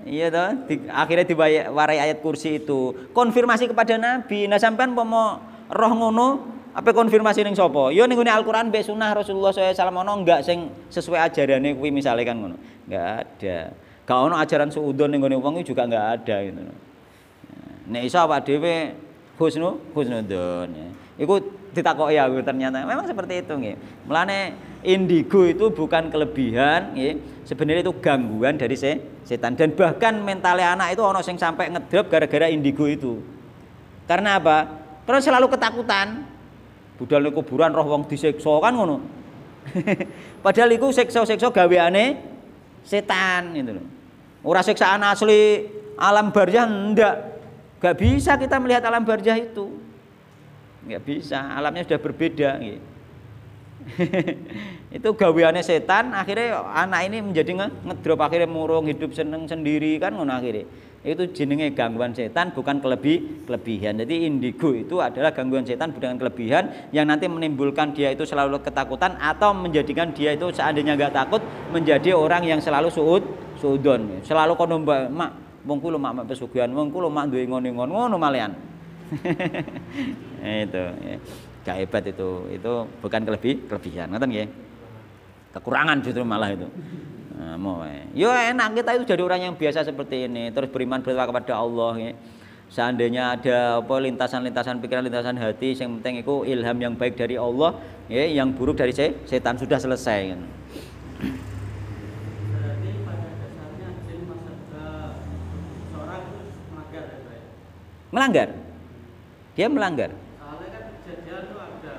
Iya toh, akhirnya diwarai ayat kursi itu. Konfirmasi kepada Nabi. Nah sampean pomo roh ngono, apa konfirmasi ning sapa? Ya ning Al-Qur'an mbek sunah Rasulullah SAW ono enggak sing sesuai ajarane kuwi misale kan ngono. Enggak ada. Gak ono ajaran suudon ning gone wong juga enggak ada gitu. Nek iso awak dhewe husnudon ya. Iku ditakoki aku ternyata memang seperti itu nggih. Mulane indigo itu bukan kelebihan nggih. Sebenarnya itu gangguan dari setan dan bahkan mentalnya anak itu ono sing sampai ngedrop gara-gara indigo itu. Karena apa? Karena selalu ketakutan. Budal ning kuburan roh wong disiksa kan ngono. Padahal iku siksa-siksa gaweane setan gitu loh. Ora siksaan asli alam barzah ndak. Gak bisa kita melihat alam barzah itu. Enggak bisa, alamnya sudah berbeda gitu. Itu gaweane setan, akhirnya anak ini menjadi ngedrop, akhirnya murung, hidup seneng sendiri kan ngono akhirnya. Itu jenenge gangguan setan bukan kelebihan. Jadi indigo itu adalah gangguan setan bukan kelebihan yang nanti menimbulkan dia itu selalu ketakutan atau menjadikan dia itu seandainya enggak takut menjadi orang yang selalu suudon. Selalu kono mak wong ku lho mak pesugihan, wong ku lho mak duwe ngono malehan. Itu ya. Gak hebat itu bukan kelebihan ngoten nggih. Kekurangan justru malah itu. Nah, yo enak kita itu jadi orang yang biasa seperti ini terus beriman bertakwa kepada Allah ya. Seandainya ada apa lintasan-lintasan pikiran, lintasan hati yang penting itu ilham yang baik dari Allah ya, yang buruk dari setan sudah selesai kan. Berarti pada dasarnya jin seorang itu melanggar. Dia melanggar. Soalnya kan kejadian itu ada.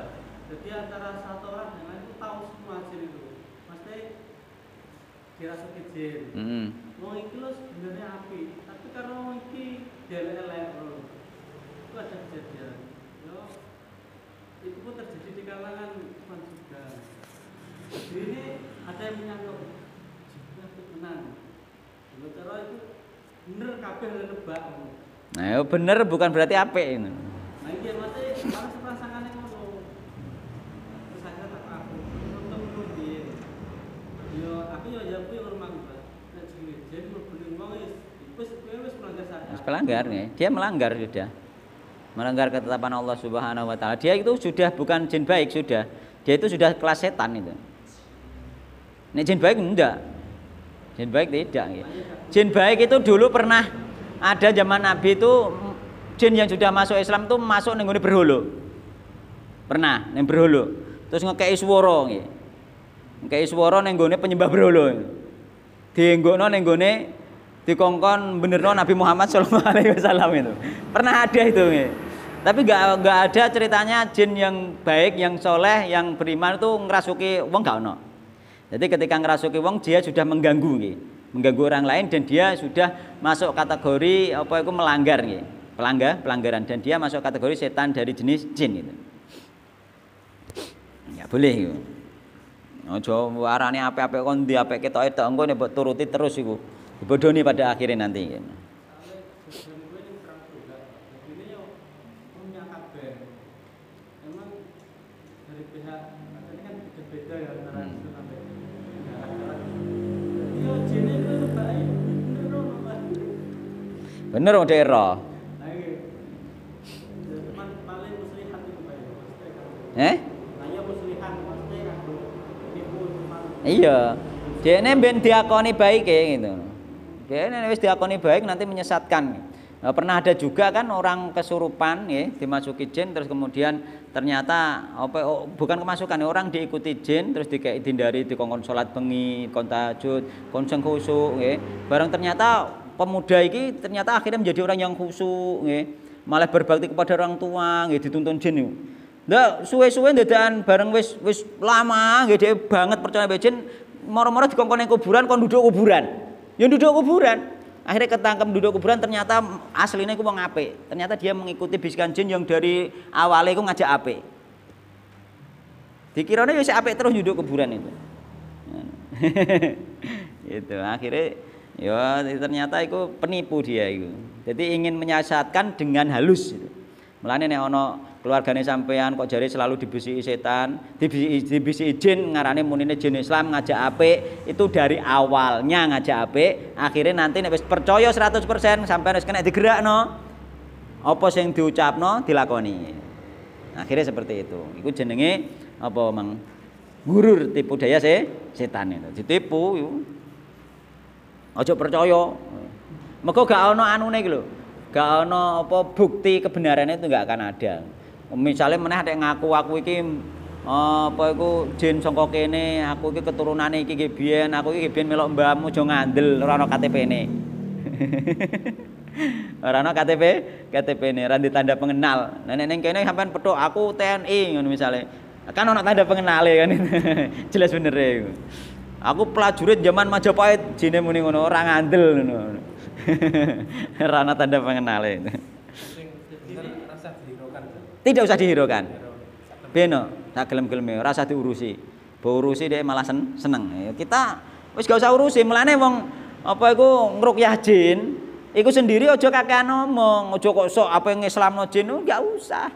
Jadi antara satu orang yang lain itu tahu semua jin itu. Pasti dirasa jin. Wong iki lho sebenarnya api, tapi karena wong iki elek itu ada kejadian. Yo itu pun terjadi di kalangan teman juga. Jadi ini ada yang menyangkut jinnya itu tenang. Kalau cara itu bener kabeh nebak. Nah, bener bukan berarti apik ini. Nah iya maksudnya malah seperasangane ngono. Terus akhirnya tak aku nonton dia. Yo aku yo ya kuwi rumah Mbak. Nek jin mlebu wong wis melanggar syariat. Pelanggar nih, dia melanggar sudah. Melanggar ketetapan Allah Subhanahu wa taala. Dia itu sudah bukan jin baik sudah. Dia itu sudah kelas setan itu. Nek jin baik enggak. Jin baik tidak gitu. Jin baik itu dulu pernah ada zaman Nabi itu jin yang sudah masuk Islam itu masuk ning nggone berhala. Pernah ning berhala. Terus ngekeki swara nggih. Ngkei swara ning gone penyembah berhala. Dienggokno ning gone dikongkon benerno Nabi Muhammad sallallahu alaihi wasallam itu. Pernah ada itu nggih. Tapi enggak ada ceritanya jin yang baik, yang soleh, yang beriman itu ngerasuki wong enggak ono. Jadi ketika ngerasuki wong dia sudah mengganggu nggih. Mengganggu orang lain dan dia sudah masuk kategori apa itu melanggar nggih. Pelanggaran dan dia masuk kategori setan dari jenis jin itu. Ya boleh itu. Aja warane apik-apik kon ndi apik ketoke tok engko nek turuti terus iku. Dibodoni pada akhirnya nanti. Bener wong daerah. Iya. Dekne ben diakoni baik gitu. Dekne wis diakoni baik nanti menyesatkan. Nah, pernah ada juga kan orang kesurupan ya, dimasuki jin terus kemudian ternyata apa bukan kemasukan orang diikuti jin terus dihindari dikongkon salat bengi, kon tahajud, kon sing khusyuk nggih. Barang ternyata pemuda ini ternyata akhirnya menjadi orang yang khusyuk nggih. Malah berbakti kepada orang tua nggih dituntun jin niku. Ndak suwe-suwe ndadan bareng wis lama nggih dhewe banget percaya mbek jin, moro-moro dikongkon ning kuburan kon duduk kuburan. Ya duduk kuburan. Akhirnya ketangkep duduk kuburan ternyata aslinya iku wong apik. Ternyata dia mengikuti bisikan jin yang dari awalnya iku ngajak apik. Dikirane wis apik terus duduk kuburan itu. Itu akhirnya ya ternyata itu penipu dia itu. Jadi ingin menyesatkan dengan halus itu. Mulane nek ana keluargane sampean kok jare selalu dibisiki setan, dibisiki jin ngarane munine jin Islam ngajak apik, itu dari awalnya ngajak apik, akhirnya nanti nek wis percaya 100% sampean wis kena digerakno. Apa sing diucapno dilakoni. Akhirnya seperti itu. Iku jenenge apa Mang? Gurur, tipu daya setan itu. Ditipu iku. Aja percaya. Mergo gak ana anune iki lho. Gak ana apa bukti kebenarannya itu gak akan ada. Misalnya meneh nek ngaku aku iki apa iku jin saka kene, aku iki keturunane iki biyen, aku iki biyen melok mbahmu aja ngandel ora ana KTP-ne. Ora ana KTP-ne, ora ditanda pengenal. Nah nek ning kene sampean petuk aku TNI ngono misale. Kan ana tanda pengenale kan. Jelas bener iku. Aku prajurit zaman Majapahit, jine muni ngono, ora ngandel ngono. Ora ana tanda pengenale. Tidak usah dihiraukan. Beno, tak gelem-geleme, ora usah diurusi. Mbok urusi dhek malah seneng. Kita wis gak usah urusi, melane wong apa iku ngrukyah jin, iku sendiri aja kakean ngomong, aja kok sok apa yang ngislamno jin, enggak usah.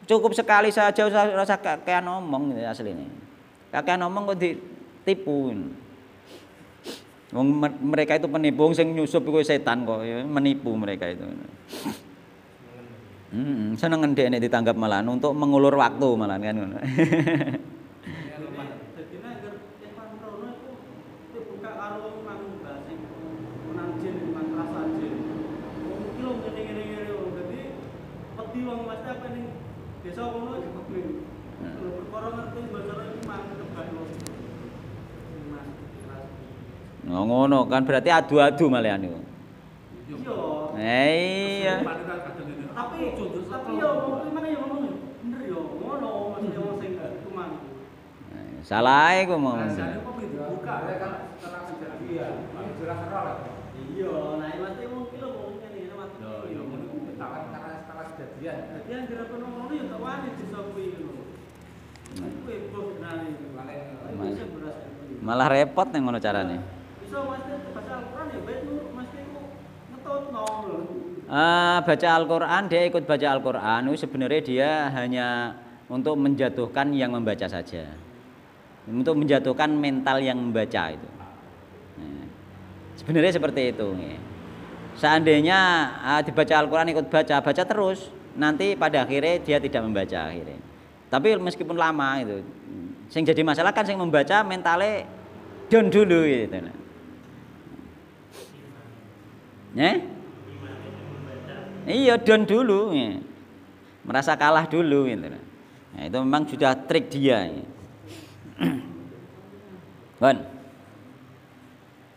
Cukup sekali saja usah kakean ngomong asline. Kakean ngomong kok ditipu. Wong mereka itu penipu, sing nyusup iku setan kok, ya, menipu mereka itu. Seneng ndekne ditanggap malahan untuk mengulur waktu malahan kan ngono. Ngono kan berarti adu-adu malahan niku. Iya. Tapi yo gimana yo ngomong bener yo ngono maksudnya wong sing cuman. Salah iku mau. Buka kan tenang sejati ya. Jelas ora. Iya, nah mesti mungkin lho ngene iki mati. Yo ngono ketahuan karena kejadian. Kejadian kira kono ngono yo tak wani disopi ngono. Kuwi bos nang malah repot ning ngono carane. Iso mesti baca Al-Qur'an ya mesti ngetutno lho. Baca Al-Quran, dia ikut baca Al-Quran, sebenarnya dia hanya untuk menjatuhkan yang membaca saja, untuk menjatuhkan mental yang membaca itu. Sebenarnya seperti itu. Seandainya dibaca Al-Quran ikut baca terus, nanti pada akhirnya dia tidak membaca akhirnya. Tapi meskipun lama itu, sing jadi masalah kan sing membaca mentalnya down dulu gitu. Iya down dulu, merasa kalah dulu gitu. Nah, itu memang sudah trik dia. Bon.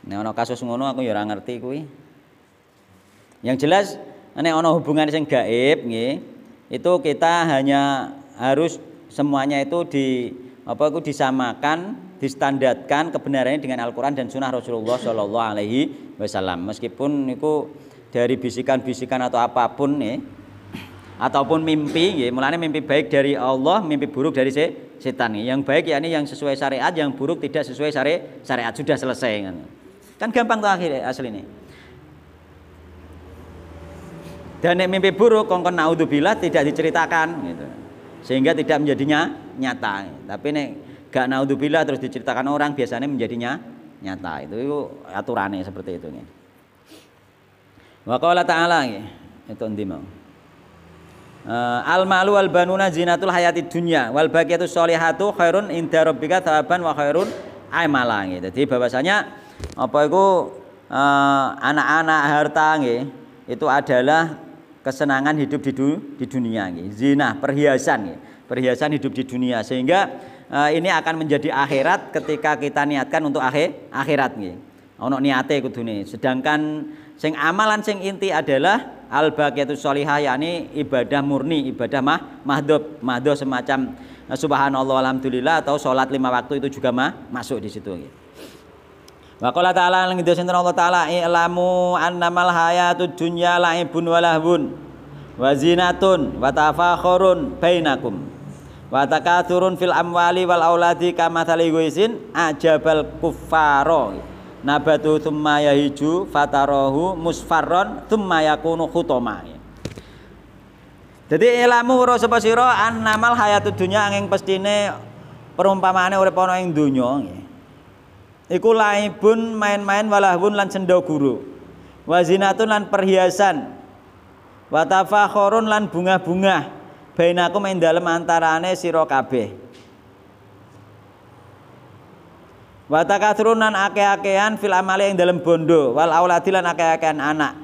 Nek ana kasus ngono aku ya ora ngerti kuwi. Yang jelas nek ana hubungan sing gaib nggih, itu kita hanya harus semuanya itu disamakan, distandarkan kebenarannya dengan Al-Qur'an dan Sunnah Rasulullah Shallallahu Alaihi Wasallam. Meskipun itu dari bisikan-bisikan atau apapun nih, ataupun mimpi, ya, mulanya mimpi baik dari Allah, mimpi buruk dari setan. Yang baik yakni yang sesuai syariat, yang buruk tidak sesuai syariat, sudah selesai kan gampang tuh akhirnya asli ini. Dan mimpi buruk kongkon naudzubillah tidak diceritakan gitu, sehingga tidak menjadinya nyata. Tapi nek gak naudzubillah terus diceritakan orang biasanya menjadinya nyata. Itu aturannya seperti itu nih. Wa qala ta'ala itu endi mau. Al malu wal banuna zinatul hayatid dunya wal baqiyatus sholihatu khairun inda rabbika thawaban wa khairun amala gitu. Jadi bahwasanya apa itu anak-anak harta nggih itu adalah kesenangan hidup di dunia nggih. Zina, perhiasan nggih. Perhiasan hidup di dunia sehingga ini akan menjadi akhirat ketika kita niatkan untuk akhirat nggih. Ono niate kudune. Sedangkan sing amalan sing inti adalah al baqiyatus sholihah, yakni ibadah murni, ibadah mahdoh semacam subhanallah alhamdulillah atau sholat 5 waktu itu juga masuk di situ. Wa qala ta'ala lan ngendika Allah taala ilamu annamal hayatud dunya la'ibun wa lahwun wa zinatun wa tafakhurun bainakum wa takatsurun fil amwali wal auladi kamatsali ghuisin ajabal kuffara nabatu thumma yahiju fatarahu musfarron thumma yakunu khutama. Jadi ilmu weruh sapa sira annamal hayatud dunya angin pestine perumpamaane urip ana ing donya nggih. Iku laibun main-main walahun lan senda guru. Wa zinatun lan perhiasan. Wa tafakhurun lan bunga-bunga bainakum ing dalem antarane sira kabeh. Wa takatsrun lan akeh-akehan fil amali ing dalem bondo wal auladi lan akeh-akehan anak.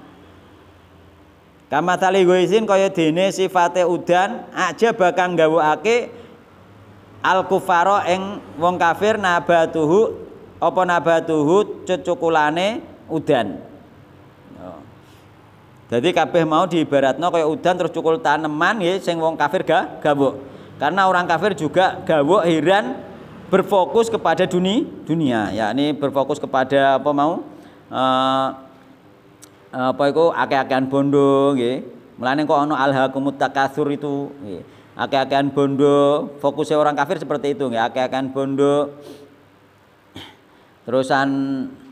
Kama tali goizin kaya dene sifate udan aja bakang gawuake al kufaro ing wong kafir nabatuhu apa nabatuhu cucukulane udan. Jadi kabeh mau diibaratno kaya udan terus cukul taneman nggih sing wong kafir gawuk. Karena orang kafir juga gawuk heran berfokus kepada dunia, yakni berfokus kepada apa mau apa itu akeh-akehan bondo nggih. Mulane kok ana alhaqumut takatsur itu nggih. Akeh-akehan bondo, fokusnya orang kafir seperti itu nggih, akeh-akehan bondo. Terusan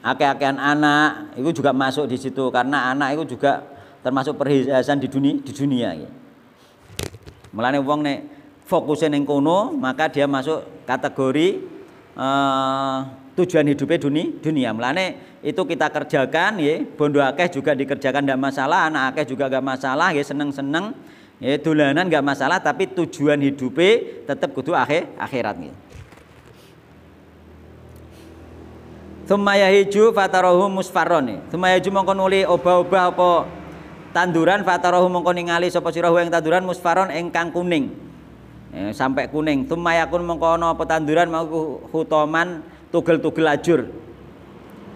akeh-akehan anak itu juga masuk di situ karena anak itu juga termasuk perhiasan di dunia nggih. Mulane wong nek fokusnya ning kono maka dia masuk kategori tujuan hidupnya dunia. Mulane itu kita kerjakan ya, bondo akeh juga dikerjakan ndak masalah, anak akeh juga enggak masalah ya, seneng-seneng ya, dolanan enggak masalah, tapi tujuan hidupnya tetap kudu akhirat nggih. Tsumma yahiju fatarahu musfarron. Tsumma yahiju mongko nuli obah-obah apa tanduran fatarahu mongko ningali sapa sira ing tanduran musfarron ingkang kuning. Sampai kuning. Tsumma yakun mongko ana apa tanduran mau hutoman tugel-tugel ajur.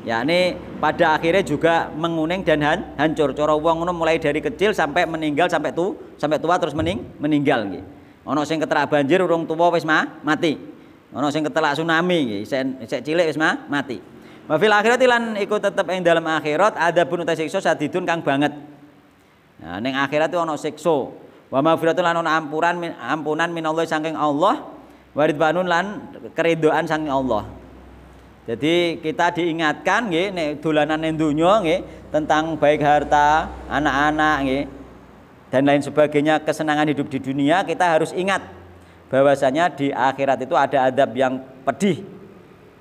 Yakni pada akhirnya juga menguning dan hancur. Cara wong ngono mulai dari kecil sampai meninggal sampai tua terus meninggal nggih. Ana sing keterak banjir urung tuwa wis mati. Ana sing ketelak tsunami nggih, isih cilik wis mati. Wa fil akhirati lan iku tetep ing dalam akhirat ada pun uta siksa sadidun kang banget. Nah ning akhirat itu ana siksa. Wa maghfiratun lan ana ampunan minallah saking Allah, wa ridwanun lan keridhaan saking Allah. Jadi kita diingatkan nggih nek dolanan ning donya nggih tentang baik harta, anak-anak nggih dan lain sebagainya, kesenangan hidup di dunia, kita harus ingat bahwasanya di akhirat itu ada adab yang pedih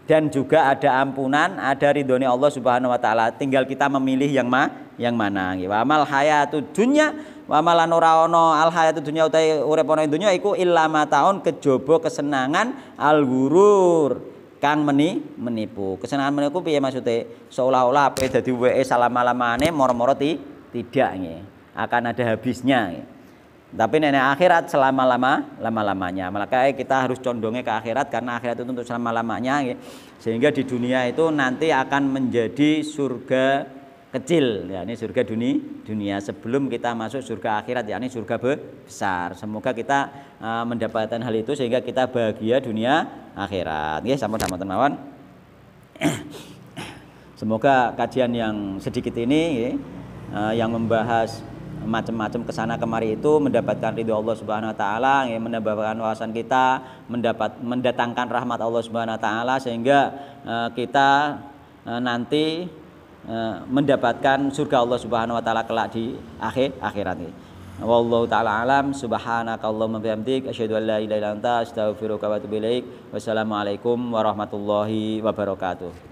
dan juga ada ampunan, ada ridhonya Allah Subhanahu wa taala. Tinggal kita memilih yang mana nggih. Wa amal hayatud dunya wa amalan ora ana al hayatud dunya utahe urip ana ing donya iku illa mataun kejaba kesenangan al ghurur kang menipu. Kesenangan menipu piye maksude? Seolah-olah ape dadi weke salam-alamane moro-moro tidak nggih. Akan ada habisnya nggih. Tapi nenek akhirat selama-lamanya. Maka kita harus condongnya ke akhirat karena akhirat itu untuk selama-lamanya. Sehingga di dunia itu nanti akan menjadi surga kecil, ya ini surga dunia sebelum kita masuk surga akhirat, yakni surga besar. Semoga kita mendapatkan hal itu sehingga kita bahagia dunia akhirat. Nggih, sama-sama teman-teman. Semoga kajian yang sedikit ini yang membahas macam-macam kesana kemari itu mendapatkan ridho Allah Subhanahu Wa Taala, menambahkan wawasan kita, mendatangkan rahmat Allah Subhanahu Wa Taala sehingga kita nanti mendapatkan surga Allah Subhanahu Wa Taala kelak di akhirat ini. Wallahu taala alam. Subhanakallahumma bihamdik asyhadu an la ilaha illa anta astaghfiruka wa atubu ilaik. Wassalamualaikum warahmatullahi wabarakatuh.